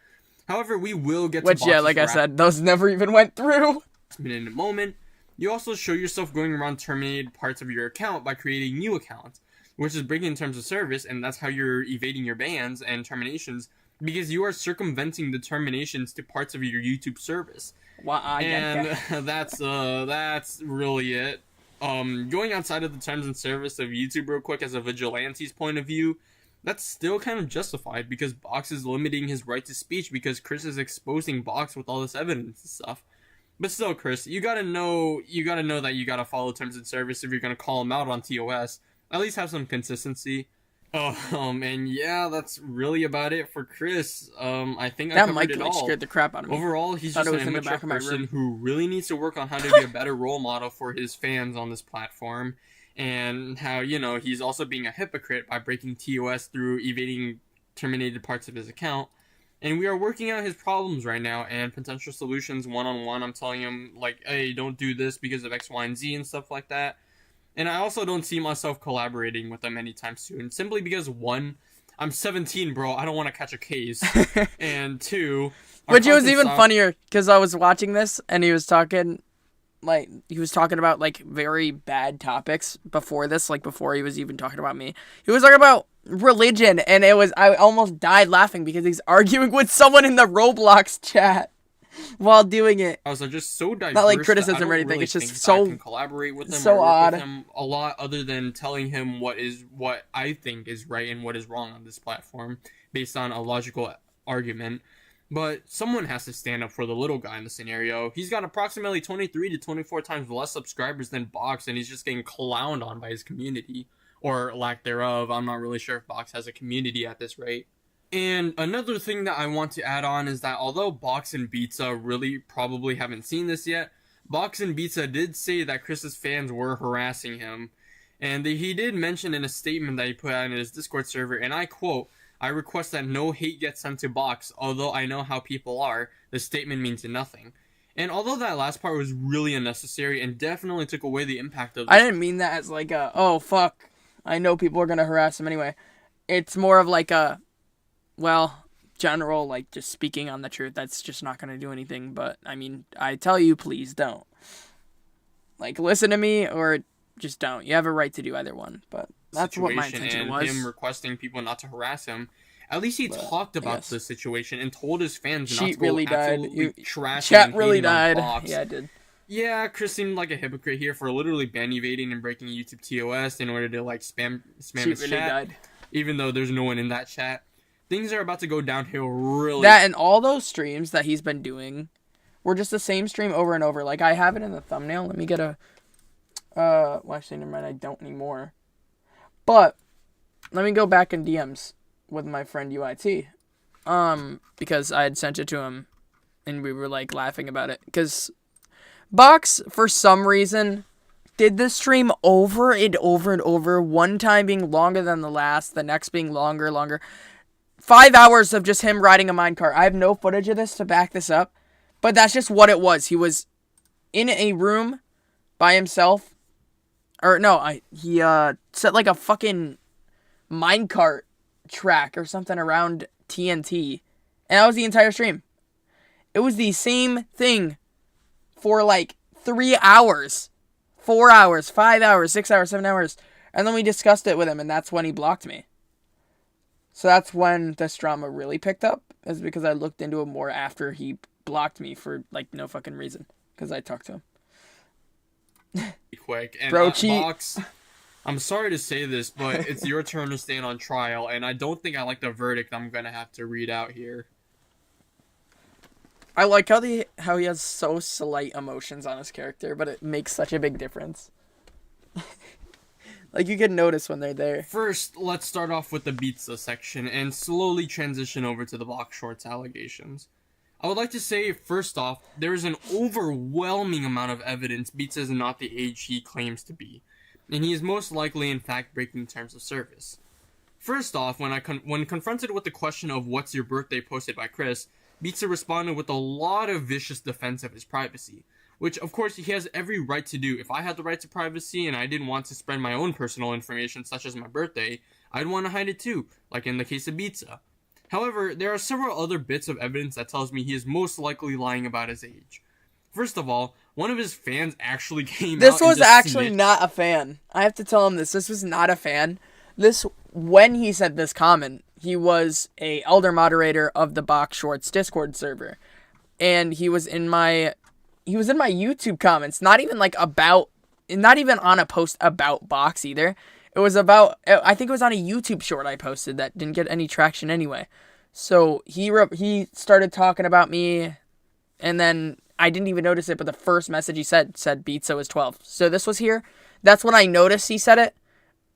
However, we will get to Which, yeah, like I said, those never even went through. In a moment. You also show yourself going around terminated parts of your account by creating new accounts, which is breaking terms of service, and that's how you're evading your bans and terminations, because you are circumventing the terminations to parts of your YouTube service. And that's really it. Going outside of the terms and service of YouTube real quick as a vigilante's point of view, that's still kind of justified because Box is limiting his right to speech because Chris is exposing Box with all this evidence and stuff. But still, Chris, you gotta know that you gotta follow terms and service if you're gonna call him out on TOS. At least have some consistency. And yeah, that's really about it for Chris. I think I covered it all. Scared the crap out of me. Overall, he's just an immature person who really needs to work on how to be a better role model for his fans on this platform, and how, you know, he's also being a hypocrite by breaking TOS through evading terminated parts of his account. And we are working out his problems right now and potential solutions one-on-one. I'm telling him, like, hey, don't do this because of X, Y, and Z and stuff like that. And I also don't see myself collaborating with him anytime soon. Simply because, one, I'm 17, bro. I don't want to catch a case. And two... Which it was even funnier because I was watching this and he was talking about, like, very bad topics before this, like, before he was even talking about me. He was talking about religion, and I almost died laughing because he's arguing with someone in the Roblox chat while doing it. I was just so diverse. Not like criticism or anything. Really, it's just so I can collaborate with him so or work odd. with him a lot, other than telling him what I think is right and what is wrong on this platform based on a logical argument. But someone has to stand up for the little guy in the scenario. He's got approximately 23 to 24 times less subscribers than Box, and he's just getting clowned on by his community. Or lack thereof. I'm not really sure if Box has a community at this rate. And another thing that I want to add on is that although Box and Pizza really probably haven't seen this yet, Box and Pizza did say that Chris's fans were harassing him. And he did mention in a statement that he put out in his Discord server, and I quote, "I request that no hate gets sent to Box, although I know how people are, the statement means nothing." And although that last part was really unnecessary and definitely took away the impact of this, I didn't mean that as like a, oh, fuck, I know people are going to harass him anyway. It's more of like a, well, general, like, just speaking on the truth. That's just not going to do anything. But, I mean, I tell you, please don't. Like, listen to me or just don't. You have a right to do either one. But that's what my intention was. And him requesting people not to harass him. At least he talked about the situation and told his fans not to go absolutely trashing Chat really died. Yeah, I did. Yeah, Chris seemed like a hypocrite here for literally ban evading and breaking YouTube TOS in order to, like, spam his really chat. Died. Even though there's no one in that chat. Things are about to go downhill really. That and all those streams that he's been doing were just the same stream over and over. Like, I have it in the thumbnail. Let me get a... well, actually, never mind. I don't anymore. But let me go back in DMs with my friend UIT. Because I had sent it to him and we were like laughing about it. Because Box, for some reason, did the stream over and over and over. One time being longer than the last, the next being longer. 5 hours of just him riding a minecart. I have no footage of this to back this up. But that's just what it was. He was in a room by himself. Or no, he set like a fucking minecart track or something around TNT. And that was the entire stream. It was the same thing for like 3 hours, 4 hours, 5 hours, 6 hours, 7 hours. And then we discussed it with him, and that's when he blocked me. So that's when this drama really picked up, is because I looked into it more after he blocked me for like no fucking reason. Because I talked to him. Quick. And Bro, cheat. Box, I'm sorry to say this, but it's your turn to stand on trial, and I don't think I like the verdict I'm gonna have to read out here. I like how he has so slight emotions on his character, but it makes such a big difference. Like, you can notice when they're there. First, let's start off with the pizza section and slowly transition over to the box shorts allegations. I would like to say, first off, there is an overwhelming amount of evidence Pizza is not the age he claims to be, and he is most likely in fact breaking terms of service. First off, when confronted with the question of what's your birthday posted by Chris, Pizza responded with a lot of vicious defense of his privacy, which of course he has every right to do. If I had the right to privacy and I didn't want to spread my own personal information such as my birthday, I'd want to hide it too, like in the case of Pizza. However, there are several other bits of evidence that tells me he is most likely lying about his age. First of all, one of his fans actually came out This and was just actually snitched. not a fan. I have to tell him this. This was not a fan. When he said this comment, he was a elder moderator of the Box Shorts Discord server. And he was in my YouTube comments, not even on a post about Box either. It was about, I think it was on a YouTube short I posted that didn't get any traction anyway. So he started talking about me, and then I didn't even notice it, but the first message he said Pizza was 12. So this was here. That's when I noticed he said it.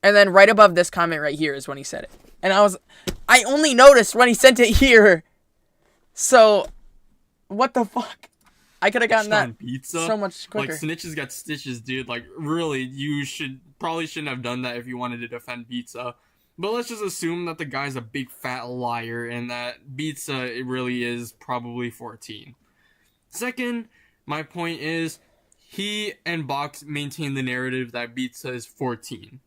And then right above this comment right here is when he said it. And I only noticed when he sent it here. So, what the fuck? I could have gotten that Pizza? so much quicker. Like, snitches got stitches, dude. Like, really, you probably shouldn't have done that if you wanted to defend Pizza. But let's just assume that the guy's a big fat liar and that Pizza it really is probably 14. Second, my point is, he and Box maintain the narrative that Pizza is 14.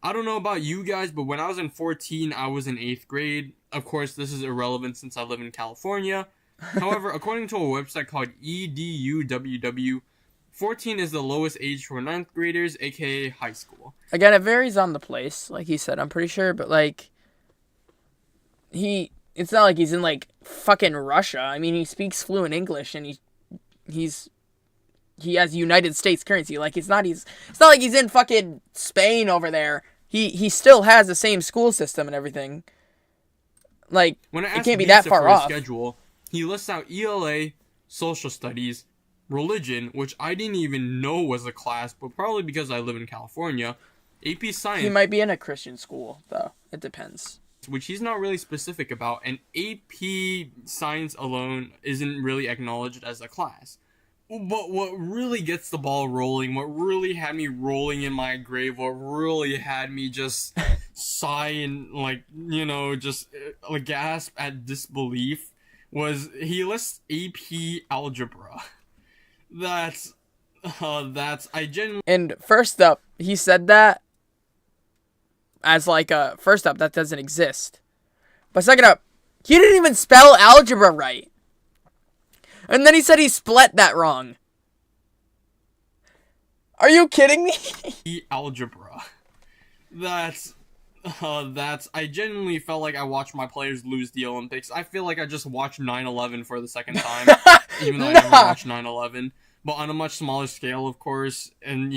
I don't know about you guys, but when I was in 14, I was in 8th grade. Of course, this is irrelevant since I live in California. However, according to a website called EDUWW, 14 is the lowest age for 9th graders, aka high school. Again, it varies on the place, like he said, I'm pretty sure, but like, it's not like he's in like fucking Russia. I mean, he speaks fluent English and he has United States currency. Like, it's not like he's in fucking Spain over there. He still has the same school system and everything. Like, When I it asked can't be Pizza that far for his off. schedule, he lists out ELA, social studies, religion, which I didn't even know was a class, but probably because I live in California, AP science, He might be in a Christian school, though. It depends. which he's not really specific about, and AP science alone isn't really acknowledged as a class. But what really gets the ball rolling, what really had me rolling in my grave, what really had me just sigh and, like, just gasp at disbelief was he lists AP algebra. I genuinely... And first up, he said that as like first up, that doesn't exist. But second up, he didn't even spell algebra right. And then he said he split that wrong. Are you kidding me? Algebra. I genuinely felt like I watched my players lose the Olympics. I feel like I just watched 9/11 for the second time, even though I never watched 9/11. But on a much smaller scale, of course. And,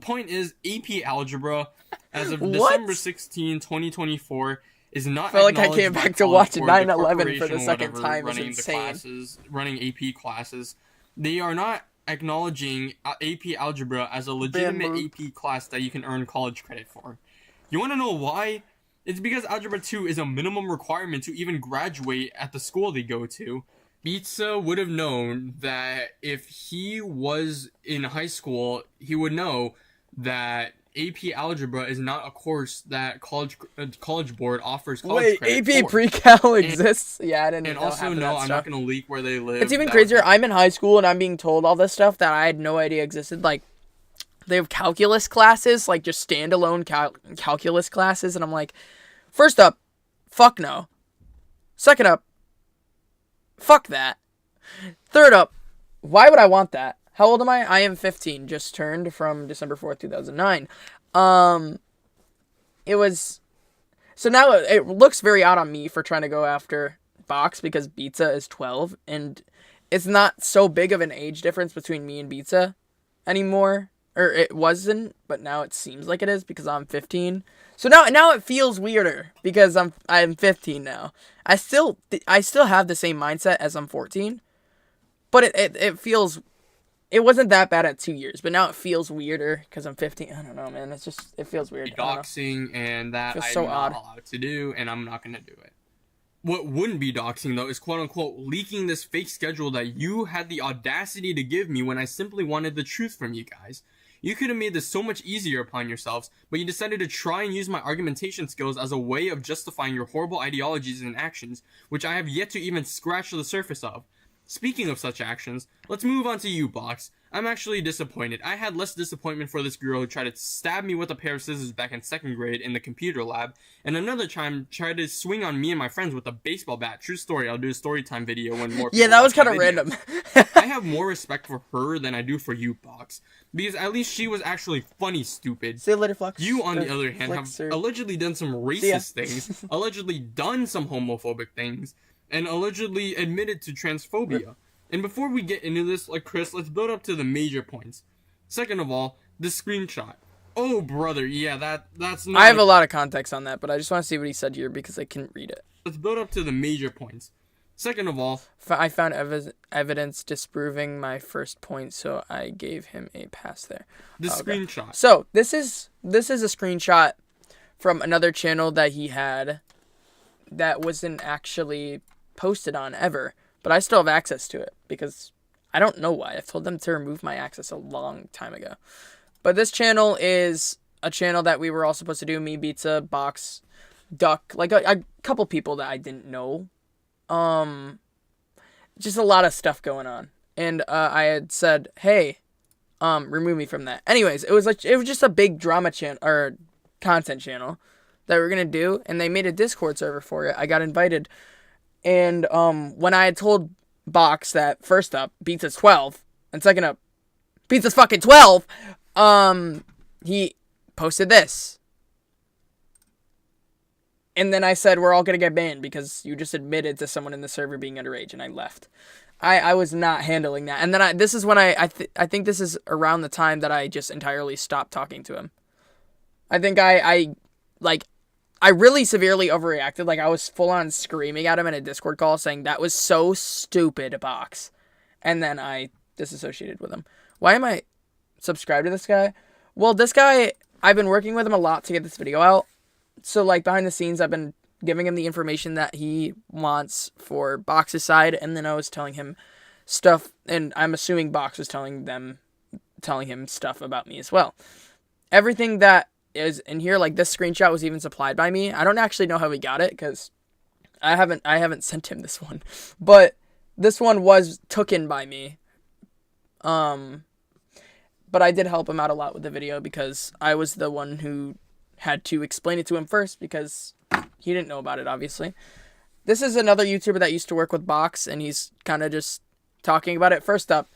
point is, AP Algebra, as of December 16, 2024, is not I feel like I acknowledged came by back to college watch or the 9/11 for corporation the or second whatever time. It's running insane. running AP classes. They are not acknowledging AP Algebra as a legitimate Bamboo. AP class that you can earn college credit for. You want to know why? It's because Algebra 2 is a minimum requirement to even graduate at the school they go to. Pizza would have known that if he was in high school, he would know that AP Algebra is not a course that college board offers college Wait, credit AP for. pre-cal exists? Yeah, I didn't And know also, half of no, that I'm stuff. not going to leak where they live. It's even That crazier. would- I'm in high school and I'm being told all this stuff that I had no idea existed. Like, they have calculus classes, like just standalone calculus classes, and I'm like, first up, fuck no. Second up, fuck that. Third up, why would I want that? How old am I? I am 15, just turned from December 4th, 2009. It was... So now it looks very odd on me for trying to go after Box because Pizza is 12, and it's not so big of an age difference between me and Pizza anymore. Or it wasn't, but now it seems like it is because I'm 15. So now it feels weirder because I'm 15 now. I still have the same mindset as I'm 14, but it feels... It wasn't that bad at 2 years, but now it feels weirder because I'm 15. I don't know, man. It feels weird. I don't know. Doxing, and that Feels I'm so not odd. allowed to do, and I'm not going to do it. What wouldn't be doxing, though, is quote-unquote leaking this fake schedule that you had the audacity to give me when I simply wanted the truth from you guys. You could have made this so much easier upon yourselves, but you decided to try and use my argumentation skills as a way of justifying your horrible ideologies and actions, which I have yet to even scratch the surface of. Speaking of such actions, let's move on to you, Box. I'm actually disappointed. I had less disappointment for this girl who tried to stab me with a pair of scissors back in 2nd grade in the computer lab, and another time tried to swing on me and my friends with a baseball bat. True story, I'll do a story time video when more people Yeah, that was watch kind my of videos. random. I have more respect for her than I do for you, Box, because at least she was actually funny, stupid. See you later, Flux. You, on the Or other hand, have Flix or- allegedly done some ya. racist things, allegedly done some homophobic things, and allegedly admitted to transphobia. And before we get into this, like Chris, let's build up to the major points. Second of all, the screenshot. Oh, brother, yeah, that's not... I have a lot of context on that, but I just want to see what he said here because I couldn't read it. Let's build up to the major points. Second of all... I found evidence disproving my first point, so I gave him a pass there. The Okay. screenshot. So, this is a screenshot from another channel that he had that wasn't actually posted on ever, but I still have access to it because I don't know why. I've told them to remove my access a long time ago. But this channel is a channel that we were all supposed to do, me, Pizza, Box, Duck, like a couple people that I didn't know. Just a lot of stuff going on. And I had said, hey, remove me from that. Anyways, it was just a big drama channel or content channel that we were gonna do, and they made a Discord server for it. I got invited, and when I had told Box that first up, Pizza's 12, and second up, Pizza's fucking 12, he posted this. And then I said, we're all gonna get banned because you just admitted to someone in the server being underage, and I left. I was not handling that. And then this is when I think this is around the time that I just entirely stopped talking to him. I think I really severely overreacted. Like, I was full on screaming at him in a Discord call saying that was so stupid, Box. And then I disassociated with him. Why am I subscribed to this guy? Well, this guy, I've been working with him a lot to get this video out. So, like, behind the scenes, I've been giving him the information that he wants for Box's side, and then I was telling him stuff, and I'm assuming Box was telling him stuff about me as well. Everything that is in here, like this screenshot was even supplied by me. I don't actually know how he got it, because I haven't sent him this one, but this one was taken by me. But I did help him out a lot with the video, because I was the one who had to explain it to him first, because he didn't know about it, obviously. This is another YouTuber that used to work with Box, and he's kind of just talking about it. First up,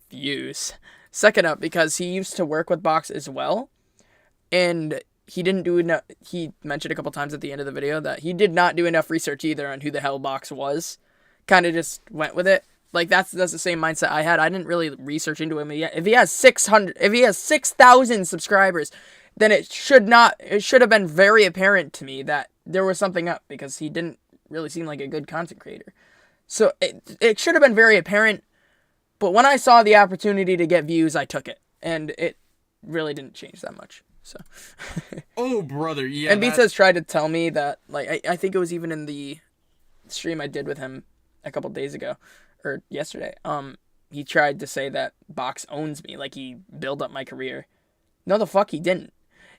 views. Second up, because he used to work with Box as well, and he didn't do enough. He mentioned a couple times at the end of the video that he did not do enough research either on who the hell Box was. Kind of just went with it. Like, that's the same mindset I had. I didn't really research into him yet. If he has 6,000 subscribers, then it should have been very apparent to me that there was something up, because he didn't really seem like a good content creator. So it should have been very apparent, but when I saw the opportunity to get views, I took it, and it really didn't change that much. So. Oh, brother, yeah. And Beats has tried to tell me that, like, I think it was even in the stream I did with him a couple days ago, or yesterday. He tried to say that Box owns me, like he built up my career. No, the fuck he didn't.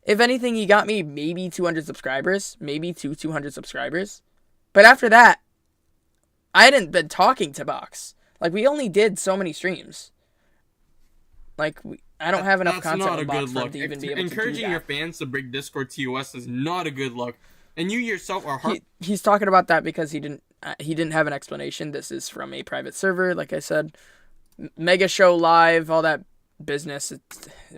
If anything, he got me maybe 200 subscribers, maybe 200 subscribers. But after that, I hadn't been talking to Box. Like, we only did so many streams. Like, I don't have enough That's content not a on Box good for him look. to even be able to do Encouraging that. your fans to break Discord TOS is not a good look. And you yourself are hard. He's talking about that because he didn't have an explanation. This is from a private server, like I said. Mega Show Live, all that business. It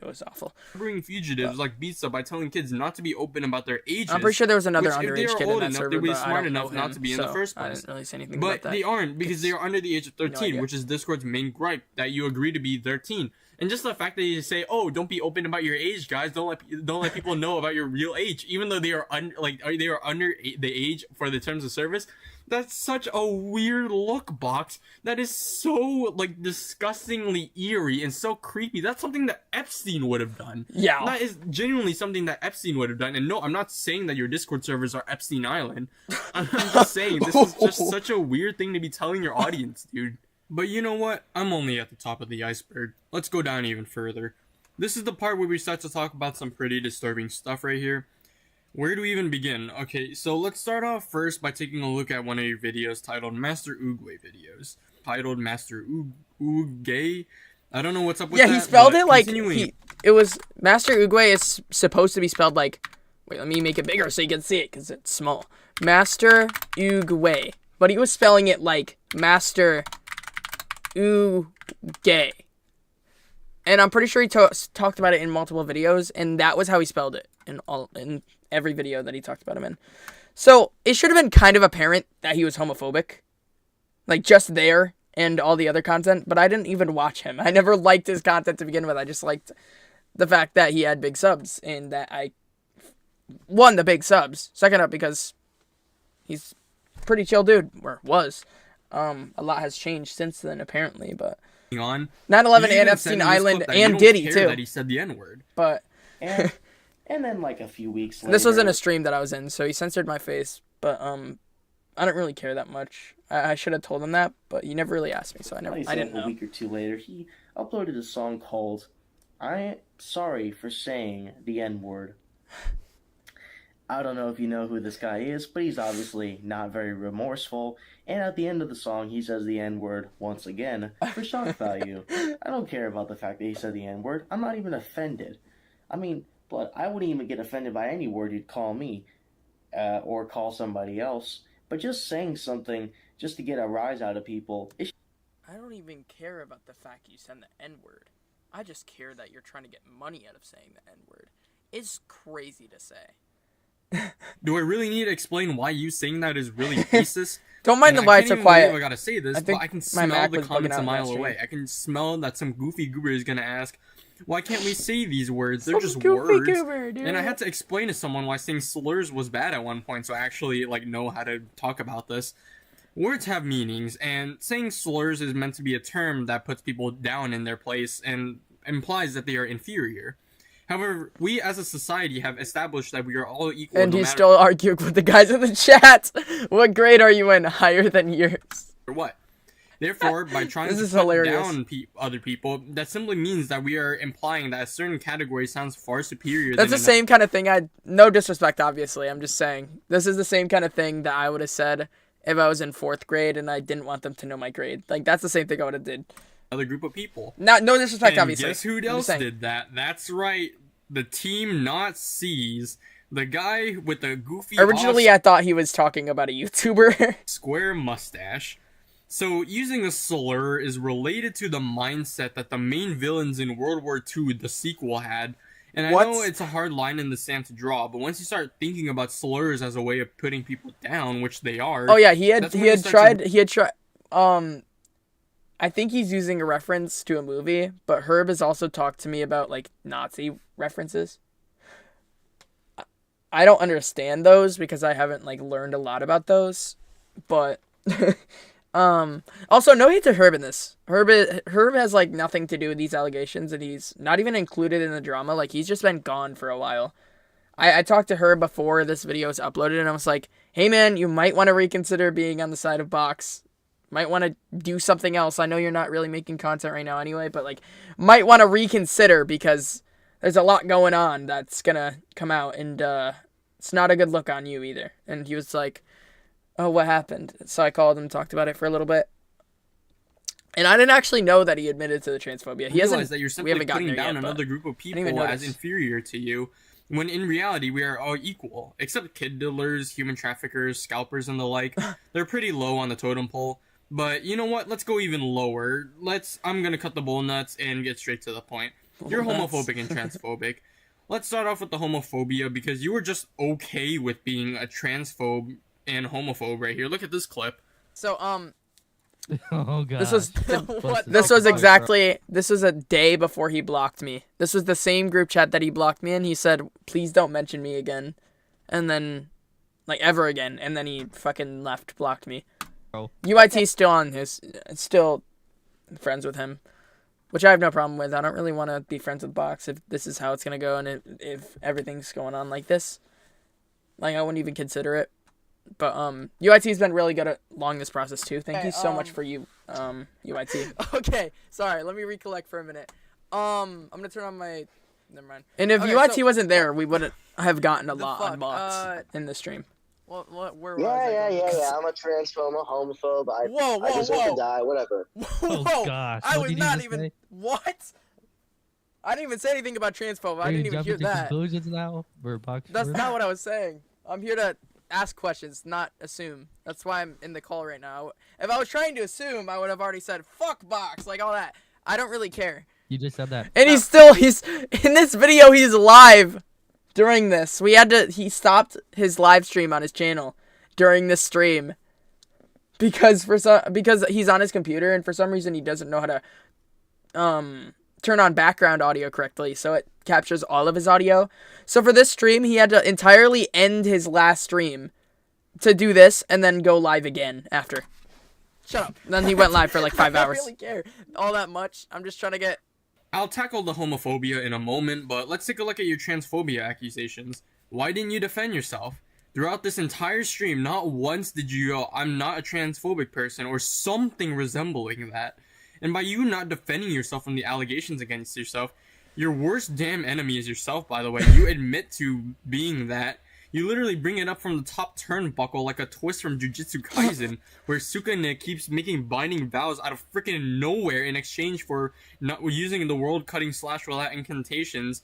was awful. Bringing fugitives like Beats by telling kids not to be open about their ages. I'm pretty sure there was another which, if they underage are kid in old that enough, server, they would be but I smart don't know enough not him, to be in so the first I place. didn't really say anything about But that. they aren't because they are under the age of 13, idea. which is Discord's main gripe, that you agree to be 13. And just the fact that you say, "Oh, don't be open about your age, guys. Don't let people know about your real age," even though they are under the age for the terms of service. That's such a weird look, Box. That is so, like, disgustingly eerie and so creepy. That's something that Epstein would have done. Yeah. That is genuinely something that Epstein would have done. And no, I'm not saying that your Discord servers are Epstein Island. I'm just saying this is just such a weird thing to be telling your audience, dude. But you know what? I'm only at the top of the iceberg. Let's go down even further. This is the part where we start to talk about some pretty disturbing stuff right here. Where do we even begin? Okay, so let's start off first by taking a look at one of your videos titled Master Oogway videos. Titled Master Oogway. I don't know what's up with that. Yeah, he spelled but it like continuing- it was Master Oogway is supposed to be spelled like. Wait, let me make it bigger so you can see it because it's small. Master Oogway, but he was spelling it like Master Oogay. And I'm pretty sure he talked about it in multiple videos, and that was how he spelled it in every video that he talked about him in. So it should have been kind of apparent that he was homophobic, like just there and all the other content. But I didn't even watch him. I never liked his content to begin with. I just liked the fact that he had big subs and that I won the big subs. Second up because he's a pretty chill dude, or was. A lot has changed since then apparently, but. on. 9/11 You and even said Epstein in this Island clip that you and don't Diddy care too. That he said the N-word. But And then like a few weeks later, this wasn't a stream that I was in, so he censored my face. But I don't really care that much. I should have told him that, but you never really asked me, so I didn't a know. week or two later, he uploaded a song called "I'm Sorry for Saying the N-Word." I don't know if you know who this guy is, but he's obviously not very remorseful. And at the end of the song, he says the N-word once again for shock value. I don't care about the fact that he said the N-word. I'm not even offended. I mean, but I wouldn't even get offended by any word you'd call me or call somebody else. But just saying something just to get a rise out of people, I don't even care about the fact you said the N-word. I just care that you're trying to get money out of saying the N-word. It's crazy to say. Do I really need to explain why you saying that is really racist? Don't mind And the why I it's can't so even believe quiet. I gotta say this, I think but I can my smell Mac the was bugging comments out a in that mile stream. away. I can smell that some goofy goober is gonna ask, why can't we say these words? They're Some just goofy words. goober, dude. And I had to explain to someone why saying slurs was bad at one point, so I actually know how to talk about this. Words have meanings, and saying slurs is meant to be a term that puts people down in their place and implies that they are inferior. However, we as a society have established that we are all equal. And no he's matter still arguing with the guys in the chat. What grade are you in? Higher than yours. what. Therefore, by trying This to is put hilarious. down other people, that simply means that we are implying that a certain category sounds far superior That's the than same kind of thing. No disrespect, obviously. I'm just saying this is the same kind of thing that I would have said if I was in 4th grade and I didn't want them to know my grade. Like that's the same thing I would have did. another group of people. No disrespect, And obviously. guess who I'm just else saying. did that? That's right. The team not C's. The guy with the goofy Originally, I thought he was talking about a YouTuber. square mustache. So, using a slur is related to the mindset that the main villains in World War II, the sequel, had. And I What? know it's a hard line in the sand to draw, but once you start thinking about slurs as a way of putting people down, which they are. Oh yeah, he had That's when it tried. I think he's using a reference to a movie, but Herb has also talked to me about like Nazi references. I don't understand those because I haven't like learned a lot about those, but Also, no hate to Herb in this. Herb has, like, nothing to do with these allegations, and he's not even included in the drama. Like, he's just been gone for a while. I talked to her before this video was uploaded, and I was like, hey, man, you might want to reconsider being on the side of Box. Might want to do something else. I know you're not really making content right now anyway, but, like, might want to reconsider because there's a lot going on that's gonna come out, and it's not a good look on you either. And he was like, oh, what happened? So I called him, talked about it for a little bit. And I didn't actually know that he admitted to the transphobia. He hasn't. Realize that you're simply putting down another group of people as inferior to you, when in reality we are all equal, except kid diddlers, human traffickers, scalpers, and the like. They're pretty low on the totem pole. But you know what? Let's go even lower. I'm gonna cut the bull nuts and get straight to the point. You're homophobic and transphobic. Let's start off with the homophobia, because you were just okay with being a transphobe and homophobe right here. Look at this clip. So, Oh god. this was a day before he blocked me. This was the same group chat that he blocked me in. He said, please don't mention me again. And then, like, ever again. And then he fucking blocked me. Oh. UIT's still friends with him, which I have no problem with. I don't really want to be friends with Box if this is how it's going to go, and if everything's going on like this. Like, I wouldn't even consider it. But UIT's been really good along this process too. Thank you so much for you, UIT. Okay, sorry. Let me recollect for a minute. I'm gonna turn on my. Never mind. And if UIT wasn't there, we wouldn't have gotten a lot on Box in the stream. Where was I going? Yeah. I'm a transphobe, a homophobe. I deserve to die. Whatever. Oh gosh. I What was did you not just even. say? What? I didn't even say anything about transphobe. I Are you didn't even hear jumping to that. conclusions now? That's not what I was saying. I'm here to ask questions, not assume. That's why I'm in the call right now. If I was trying to assume, I would have already said fuck Box, like all that. I don't really care. You just said that. And he's in this video. He's live during this. He stopped his live stream on his channel during this stream because he's on his computer, and for some reason he doesn't know how to turn on background audio correctly, so it captures all of his audio. So for this stream, he had to entirely end his last stream to do this, and then go live again after. Shut up. Then he went live for like 5 hours. I don't really care all that much. I'm just trying to get... I'll tackle the homophobia in a moment, but let's take a look at your transphobia accusations. Why didn't you defend yourself? Throughout this entire stream, not once did you go, I'm not a transphobic person, or something resembling that. And by you not defending yourself from the allegations against yourself, your worst damn enemy is yourself, by the way. You admit to being that. You literally bring it up from the top turnbuckle like a twist from Jujutsu Kaisen, where Sukune keeps making binding vows out of freaking nowhere in exchange for not using the world-cutting slash roulette incantations.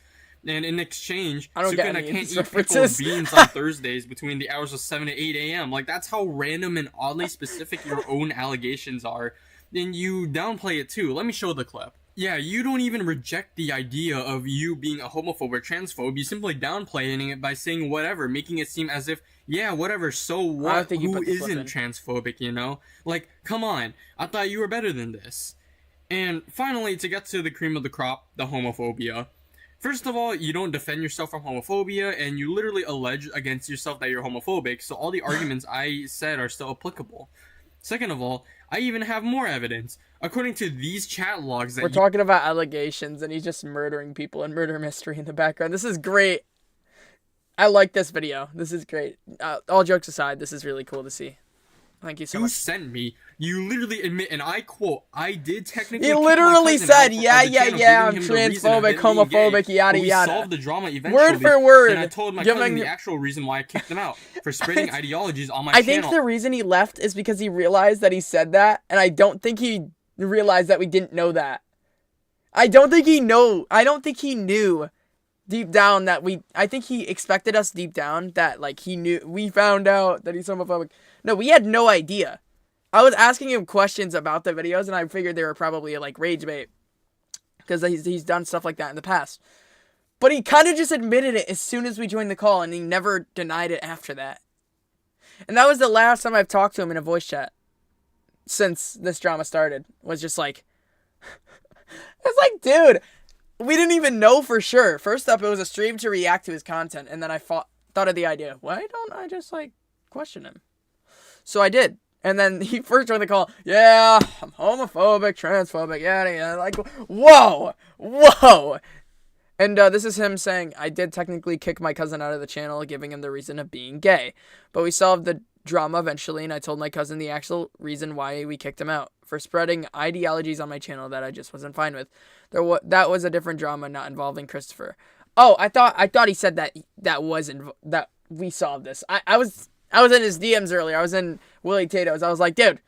And in exchange, Sukune can't eat pickled beans on Thursdays between the hours of 7 to 8 a.m. Like, that's how random and oddly specific your own allegations are. And you downplay it too. Let me show the clip. Yeah, you don't even reject the idea of you being a homophobe or transphobe. You simply downplaying it by saying whatever, making it seem as if, yeah, whatever, so what? Who isn't transphobic, you know? Like, come on. I thought you were better than this. And finally, to get to the cream of the crop, the homophobia. First of all, you don't defend yourself from homophobia, and you literally allege against yourself that you're homophobic, so all the arguments I said are still applicable. Second of all, I even have more evidence. According to these chat logs that we're talking about allegations, and he's just murdering people and murder mystery in the background. This is great. I like this video. This is great. All jokes aside, this is really cool to see. Thank you so much. You sent me. You literally admit, and I quote, I did technically. He literally said, yeah, I'm transphobic, homophobic, yada yada. We solved the drama eventually. Word for word. And I told my cousin the actual reason why I kicked him out for spreading ideologies on my channel. I think the reason he left is because he realized that he said that, and I don't think he realized that we didn't know that. I don't think he knew deep down that I think he expected us deep down that, like, he knew, we found out that he's homophobic. No, we had no idea. I was asking him questions about the videos, and I figured they were probably, like, rage bait. Because he's done stuff like that in the past. But he kind of just admitted it as soon as we joined the call, and he never denied it after that. And that was the last time I've talked to him in a voice chat since this drama started. Was just like... It's like, dude, we didn't even know for sure. First up, it was a stream to react to his content, and then I thought of the idea, why don't I just, like, question him? So I did, And then he first joined the call, yeah, I'm homophobic, transphobic, yada yada. Like, whoa, whoa. And this is him saying, I did technically kick my cousin out of the channel, giving him the reason of being gay. But we solved the drama eventually, and I told my cousin the actual reason why we kicked him out. For spreading ideologies on my channel that I just wasn't fine with. That was a different drama, not involving Kristopher. Oh, I thought he said that we solved this. I was in his DMs earlier. I was in Willie Tato's. I was like, dude,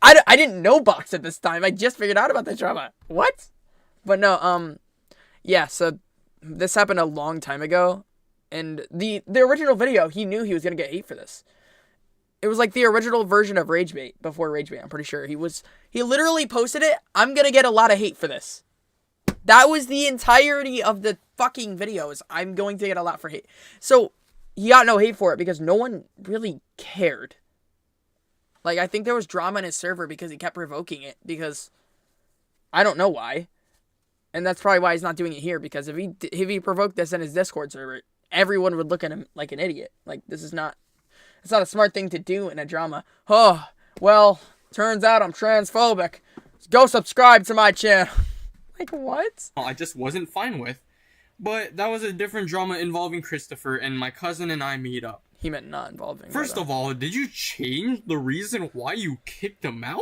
I didn't know Box at this time. I just figured out about the drama. What? But no, yeah, so this happened a long time ago. And the original video, he knew he was going to get hate for this. It was like the original version of Ragebait before Ragebait, I'm pretty sure. He literally posted it, I'm going to get a lot of hate for this. That was the entirety of the fucking videos. I'm going to get a lot for hate. So, he got no hate for it because no one really cared. Like, I think there was drama in his server because he kept revoking it. Because, I don't know why. And that's probably why he's not doing it here. Because if he provoked this in his Discord server, everyone would look at him like an idiot. Like, it's not a smart thing to do in a drama. Oh, well, turns out I'm transphobic. Go subscribe to my channel. Like, what? I just wasn't fine with. But that was a different drama involving Kristopher, and my cousin and I made up. He meant not involving. First of all, did you change the reason why you kicked him out?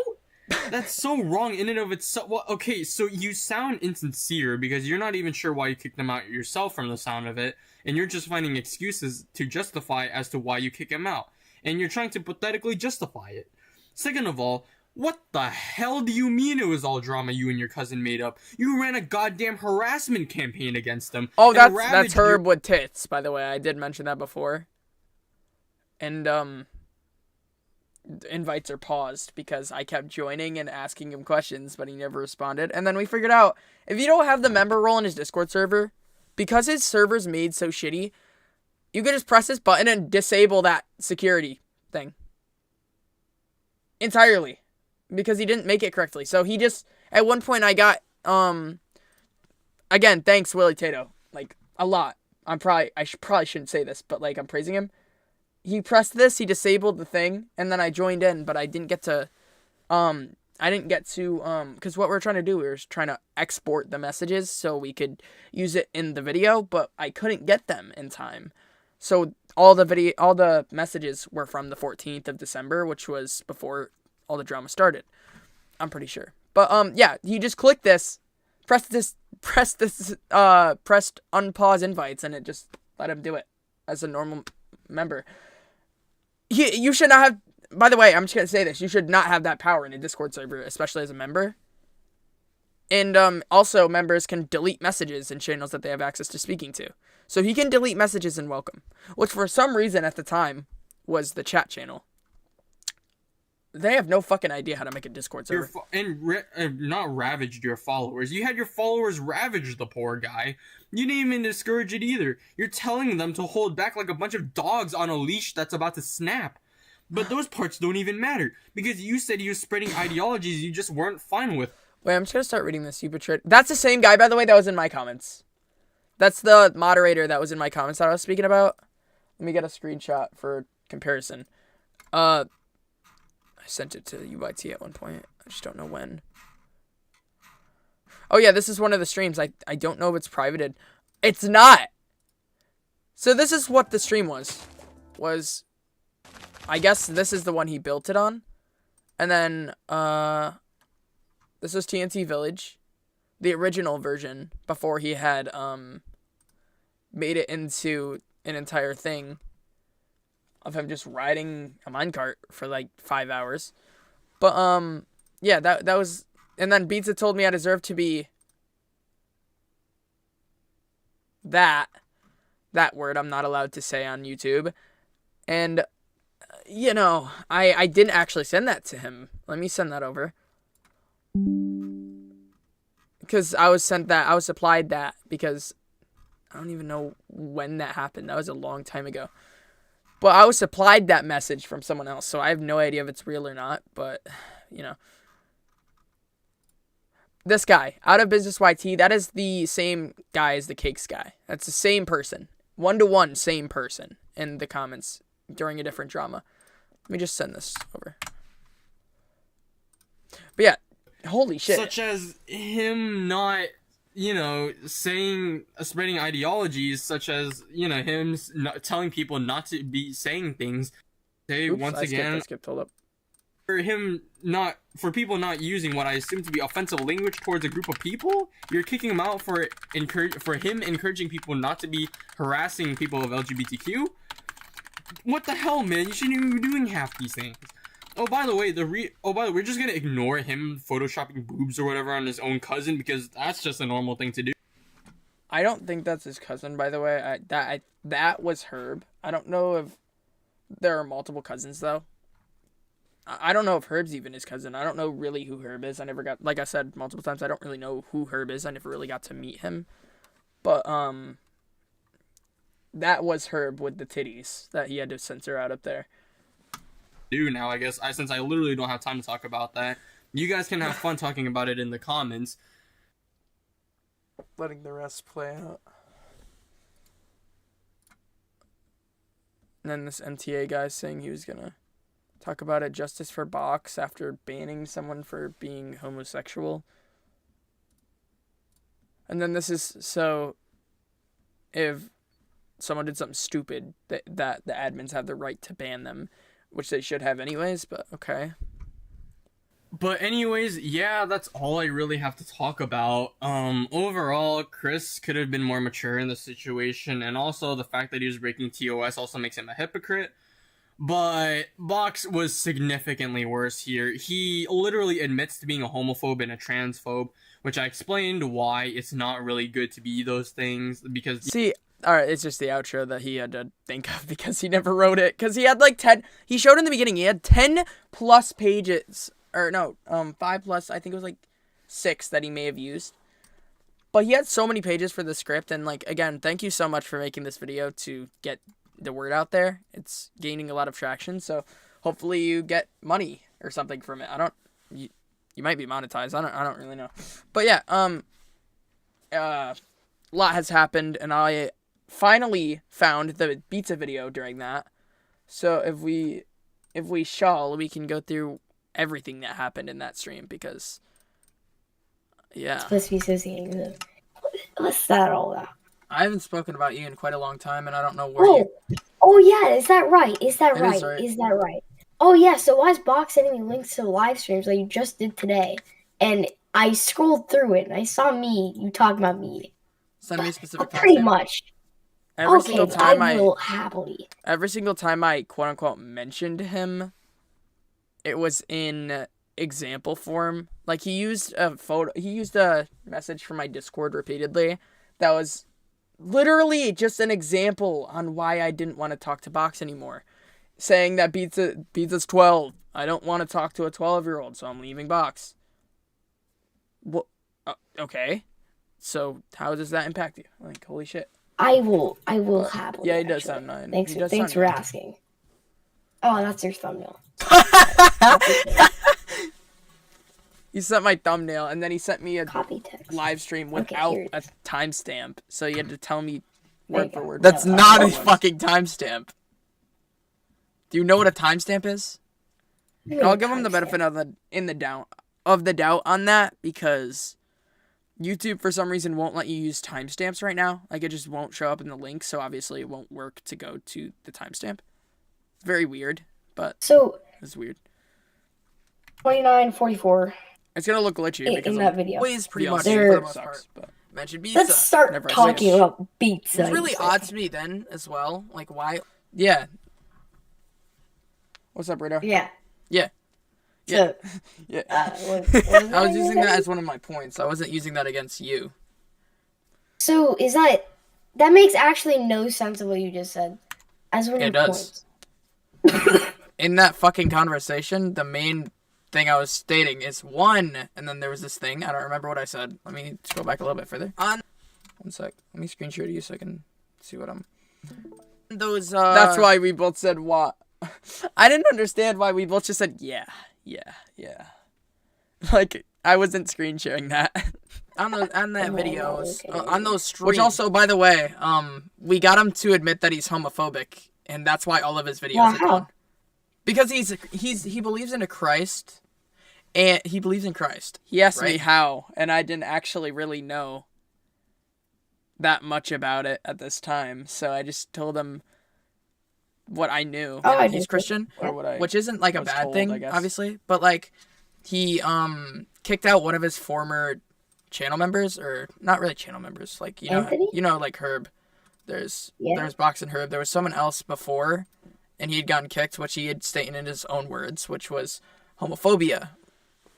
That's so wrong in and of itself. Well, okay, so you sound insincere because you're not even sure why you kicked him out yourself from the sound of it, and you're just finding excuses to justify as to why you kick him out. And you're trying to pathetically justify it. Second of all, what the hell do you mean it was all drama you and your cousin made up? You ran a goddamn harassment campaign against them. Oh, that's Herb with tits, by the way. I did mention that before. And, invites are paused because I kept joining and asking him questions, but he never responded. And then we figured out, if you don't have the member role in his Discord server, because his server's made so shitty, you could just press this button and disable that security thing. Entirely. Because he didn't make it correctly. So he just, at one point I got, again, thanks Willie Tato. Like, a lot. I probably shouldn't say this, but like, I'm praising him. He pressed this, he disabled the thing, and then I joined in, but I didn't get to, because what we're trying to do, we were trying to export the messages so we could use it in the video, but I couldn't get them in time. So all the messages were from the 14th of December, which was before all the drama started. I'm pretty sure. But yeah, you just click this, pressed unpause invites, and it just let him do it as a normal member. You should not have, by the way, I'm just going to say this, you should not have that power in a Discord server, especially as a member. And also, members can delete messages in channels that they have access to speaking to. So he can delete messages in welcome, which for some reason at the time was the chat channel. They have no fucking idea how to make a Discord server. Not ravaged your followers. You had your followers ravage the poor guy. You didn't even discourage it either. You're telling them to hold back like a bunch of dogs on a leash that's about to snap. But those parts don't even matter. Because you said he was spreading ideologies you just weren't fine with. Wait, I'm just gonna start reading this. You betrayed. That's the same guy, by the way, that was in my comments. That's the moderator that was in my comments that I was speaking about. Let me get a screenshot for comparison. I sent it to UYT at one point. I just don't know when. Oh yeah, this is one of the streams. I don't know if it's privated. It's not! So this is what the stream was. I guess this is the one he built it on. And then, this was TNT Village. The original version. Before he had, made it into an entire thing of him just riding a minecart for like 5 hours. But, yeah, that was, and then Beats had told me I deserved to be that word I'm not allowed to say on YouTube. And, you know, I didn't actually send that to him. Let me send that over. Because I was supplied that because I don't even know when that happened. That was a long time ago. But I was supplied that message from someone else, so I have no idea if it's real or not, but, you know. This guy, Out of Business YT, that is the same guy as the Cakes guy. That's the same person. 1-to-1, same person in the comments during a different drama. Let me just send this over. But yeah, holy shit. Such as him not, spreading ideologies, such as, him not telling people not to be saying things. Once again, I skipped, hold up. For people not using what I assume to be offensive language towards a group of people, you're kicking him out for him encouraging people not to be harassing people of LGBTQ. What the hell, man? You shouldn't even be doing half these things. Oh, by the way, we're just gonna ignore him photoshopping boobs or whatever on his own cousin because that's just a normal thing to do. I don't think that's his cousin, by the way. That was Herb. I don't know if there are multiple cousins though. I don't know if Herb's even his cousin. I don't know really who Herb is. I never got, like I said multiple times, I don't really know who Herb is. I never really got to meet him. But that was Herb with the titties that he had to censor out up there. Now, I guess, since I literally don't have time to talk about that, you guys can have fun talking about it in the comments. Letting the rest play out. And then this MTA guy saying he was gonna talk about it, justice for Box after banning someone for being homosexual. And then this is, so if someone did something stupid, that the admins have the right to ban them, which they should have anyways, but okay. But anyways, yeah, that's all I really have to talk about. Overall, Chris could have been more mature in the situation, and also the fact that he was breaking TOS also makes him a hypocrite. But Box was significantly worse here. He literally admits to being a homophobe and a transphobe, which I explained why it's not really good to be those things, because... See, alright, it's just the outro that he had to think of because he never wrote it. Because he had like 10, he showed in the beginning, he had 10 plus pages, or no, 5 plus, I think it was like 6 that he may have used. But he had so many pages for the script, and like, again, thank you so much for making this video to get the word out there. It's gaining a lot of traction, so hopefully you get money or something from it. You might be monetized, I don't really know. But yeah, a lot has happened, and I finally found the pizza video during that. So if we shall, we can go through everything that happened in that stream, because yeah. Supposed to be associating. What's that all about? I haven't spoken about you in quite a long time, and I don't know where Oh yeah, is that right? Is that It right? is right. Is that right? Oh yeah, so why is Box sending me links to the live streams like you just did today? And I scrolled through it and I saw you talking about me. Send me a specific time. Pretty much. Every Okay, single time I will happily. Every single time I quote unquote mentioned him, it was in example form. Like he used a message from my Discord repeatedly that was literally just an example on why I didn't want to talk to Box anymore. Saying that Pizza's 12. I don't want to talk to a 12-year-old, so I'm leaving Box. Well, okay. So how does that impact you? Like, holy shit. I will happily. Yeah, he does actually. sound nice. Thanks for asking. Oh, that's your thumbnail. He sent my thumbnail, and then he sent me a Copy text. live stream Okay, without here it a is. timestamp, so you had to tell me There you word for go. word. That's No, not a was. fucking timestamp. Do you know what a timestamp is? And I'll give him the benefit of the doubt on that, because YouTube for some reason won't let you use timestamps right now. Like, it just won't show up in the link, so obviously it won't work to go to the timestamp. It's very weird, but So it's weird. 29:44. It's gonna look glitchy In because that video. Always pretty much There- for the most part. But mention pizza. Let's start Whenever I talking say it. about pizza. It's really odd to me then as well. Like, why? Yeah. What's up, Rito? Yeah. Yeah. So, Yeah. what I was using that as one of my points. I wasn't using that against you. So is that makes actually no sense of what you just said? As one of It your does. points. In that fucking conversation, the main thing I was stating is one, and then there was this thing. I don't remember what I said. Let me scroll back a little bit further. One sec. Let me screen share to you so I can see what I'm. That's why we both said what. I didn't understand why we both just said yeah. Like, I wasn't screen sharing that. on that videos, okay. on those streams. Which also, by the way, we got him to admit that he's homophobic, and that's why all of his videos are Wow. gone. Because he believes in a Christ, And he believes in Christ. He asked me Right. how, and I didn't actually really know that much about it at this time. So I just told him what I knew. Oh, I He's did. Christian, or what I Which which isn't like a was bad told, thing, I guess. obviously. But like, he kicked out one of his former channel members, or not really channel members. Like Anthony? like Herb. There's Yeah. Box and Herb. There was someone else before, and he had gotten kicked, which he had stated in his own words, which was homophobia.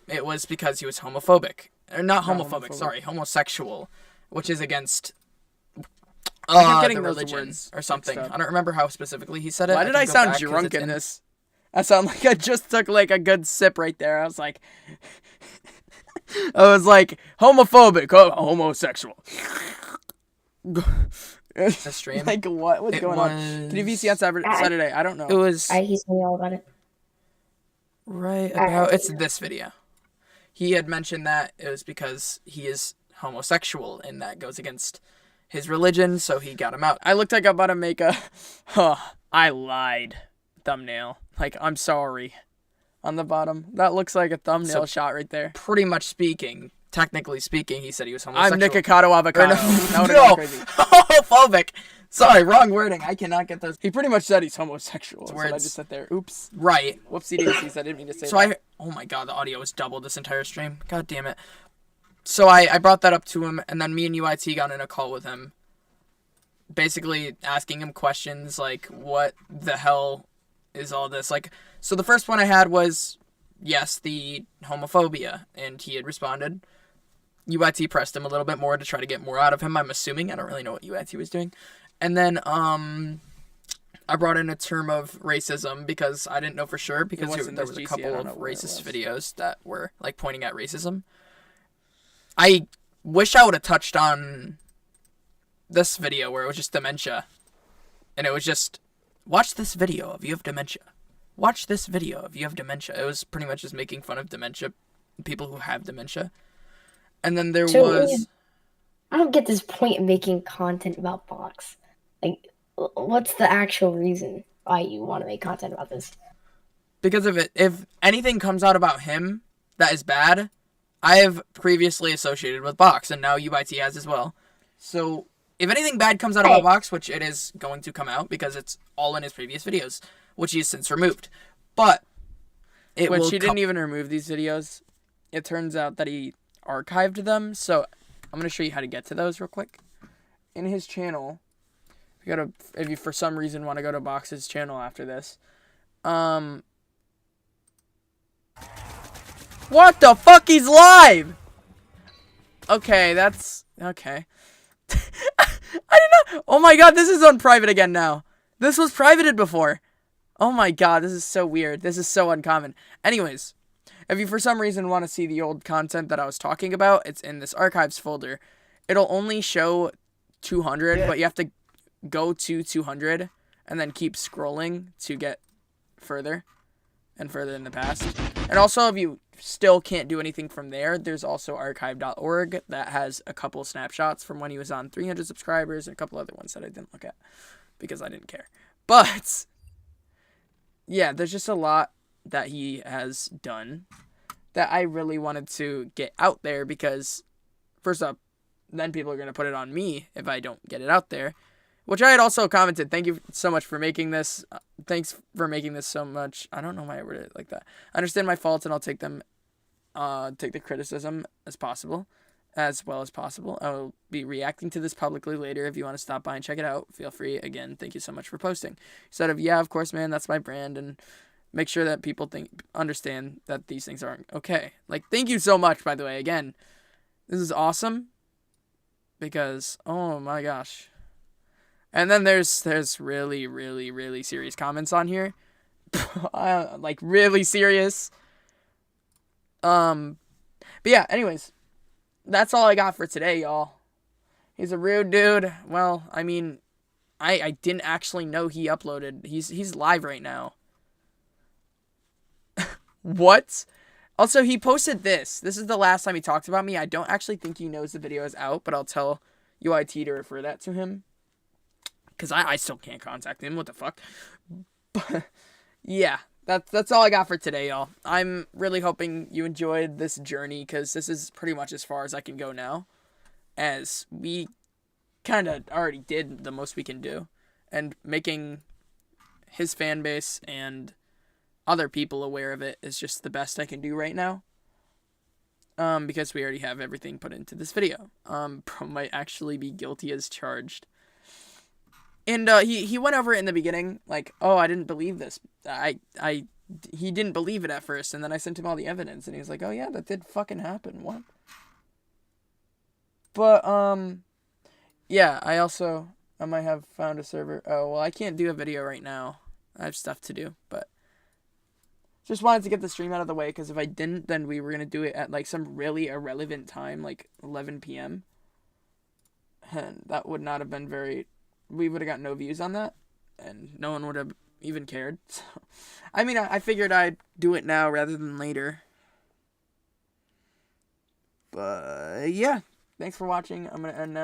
It was because he was homophobic, or not homophobic. homophobic. Sorry, homosexual, which is against I keep getting the those religion words or something. mixed up. I don't remember how specifically he said it. Why did can I go sound back 'cause drunk it's in this? I sound like I just took like a good sip right there. I was like, homophobic, homosexual. the stream. Like what was It going on? was- Can you VC on Saturday? I don't know. It was He's told me all about it. right about it's this video. He had mentioned that it was because he is homosexual and that goes against his religion, so he got him out. I looked like I'm about to make a, I lied thumbnail. Like, I'm sorry. On the bottom. That looks like a thumbnail So- shot right there. Pretty much speaking, technically speaking, he said he was homosexual. I'm Nikocado Avocado. That would've No, been crazy. homophobic. Sorry, wrong wording. I cannot get those He pretty much said he's homosexual. That's what I words. just said there. Oops. right. Whoopsie daisies. I didn't mean to say So that. oh my god, the audio was doubled this entire stream. God damn it. So I brought that up to him, and then me and UIT got in a call with him, basically asking him questions like, what the hell is all this? Like, so the first one I had was, yes, the homophobia, and he had responded. UIT pressed him a little bit more to try to get more out of him, I'm assuming. I don't really know what UIT was doing. And then I brought in a term of racism because I didn't know for sure, because wasn't there this was a GC, I couple don't of know where it racist was. videos that were like pointing at racism. I wish I would have touched on this video where it was just dementia. And it was just, watch this video if you have dementia. Watch this video if you have dementia. It was pretty much just making fun of dementia, people who have dementia. And then there was... I don't get this point in making content about Box. Like, what's the actual reason why you want to make content about this? Because of it, if anything comes out about him that is bad, I have previously associated with Box, and now UIT has as well. So if anything bad comes out about Box, which it is going to come out because it's all in his previous videos, which he has since removed, but it Which will he didn't even remove these videos. It turns out that he archived them. So I'm going to show you how to get to those real quick. In his channel, if you for some reason want to go to Box's channel after this, what the fuck? He's live. Okay, that's okay. I did not. Oh my god, this is on private again now. This was privated before. Oh my god, this is so weird. This is so uncommon. Anyways, if you for some reason want to see the old content that I was talking about, it's in this archives folder. It'll only show 200, but you have to go to 200 and then keep scrolling to get further and further in the past. And also, if you still can't do anything from there, there's also archive.org that has a couple snapshots from when he was on 300 subscribers and a couple other ones that I didn't look at because I didn't care. But yeah, there's just a lot that he has done that I really wanted to get out there because, first up, then people are going to put it on me if I don't get it out there, which I had also commented. Thank you so much for making this. Thanks for making this so much. I don't know why I worded it like that. I understand my faults and I'll take them, take the criticism as well as possible. I will be reacting to this publicly later. If you want to stop by and check it out, feel free. Again, thank you so much for posting. Instead of, yeah, of course, man, that's my brand, and make sure that people understand that these things aren't okay. Like, thank you so much, by the way. Again, this is awesome because, oh my gosh. And then there's really, really, really serious comments on here. Like, really serious. But yeah, anyways, that's all I got for today, y'all. He's a rude dude. Well, I mean, I didn't actually know he uploaded. He's live right now. What? Also, he posted this. This is the last time he talked about me. I don't actually think he knows the video is out, but I'll tell UIT to refer that to him. Because I still can't contact him. What the fuck? But, yeah. that's all I got for today, y'all. I'm really hoping you enjoyed this journey, because this is pretty much as far as I can go now, as we kind of already did the most we can do, and making his fan base and other people aware of it is just the best I can do right now. Because we already have everything put into this video. Bro might actually be guilty as charged. And he went over it in the beginning, like, oh, I didn't believe this. He didn't believe it at first, and then I sent him all the evidence, and he was like, oh yeah, that did fucking happen. What? But yeah, I might have found a server. Oh well, I can't do a video right now. I have stuff to do, but just wanted to get the stream out of the way, because if I didn't, then we were gonna do it at like some really irrelevant time, like 11 p.m. And that would not have been very. We would have got no views on that, and no one would have even cared. So, I mean, I figured I'd do it now rather than later. But yeah, thanks for watching. I'm gonna end now.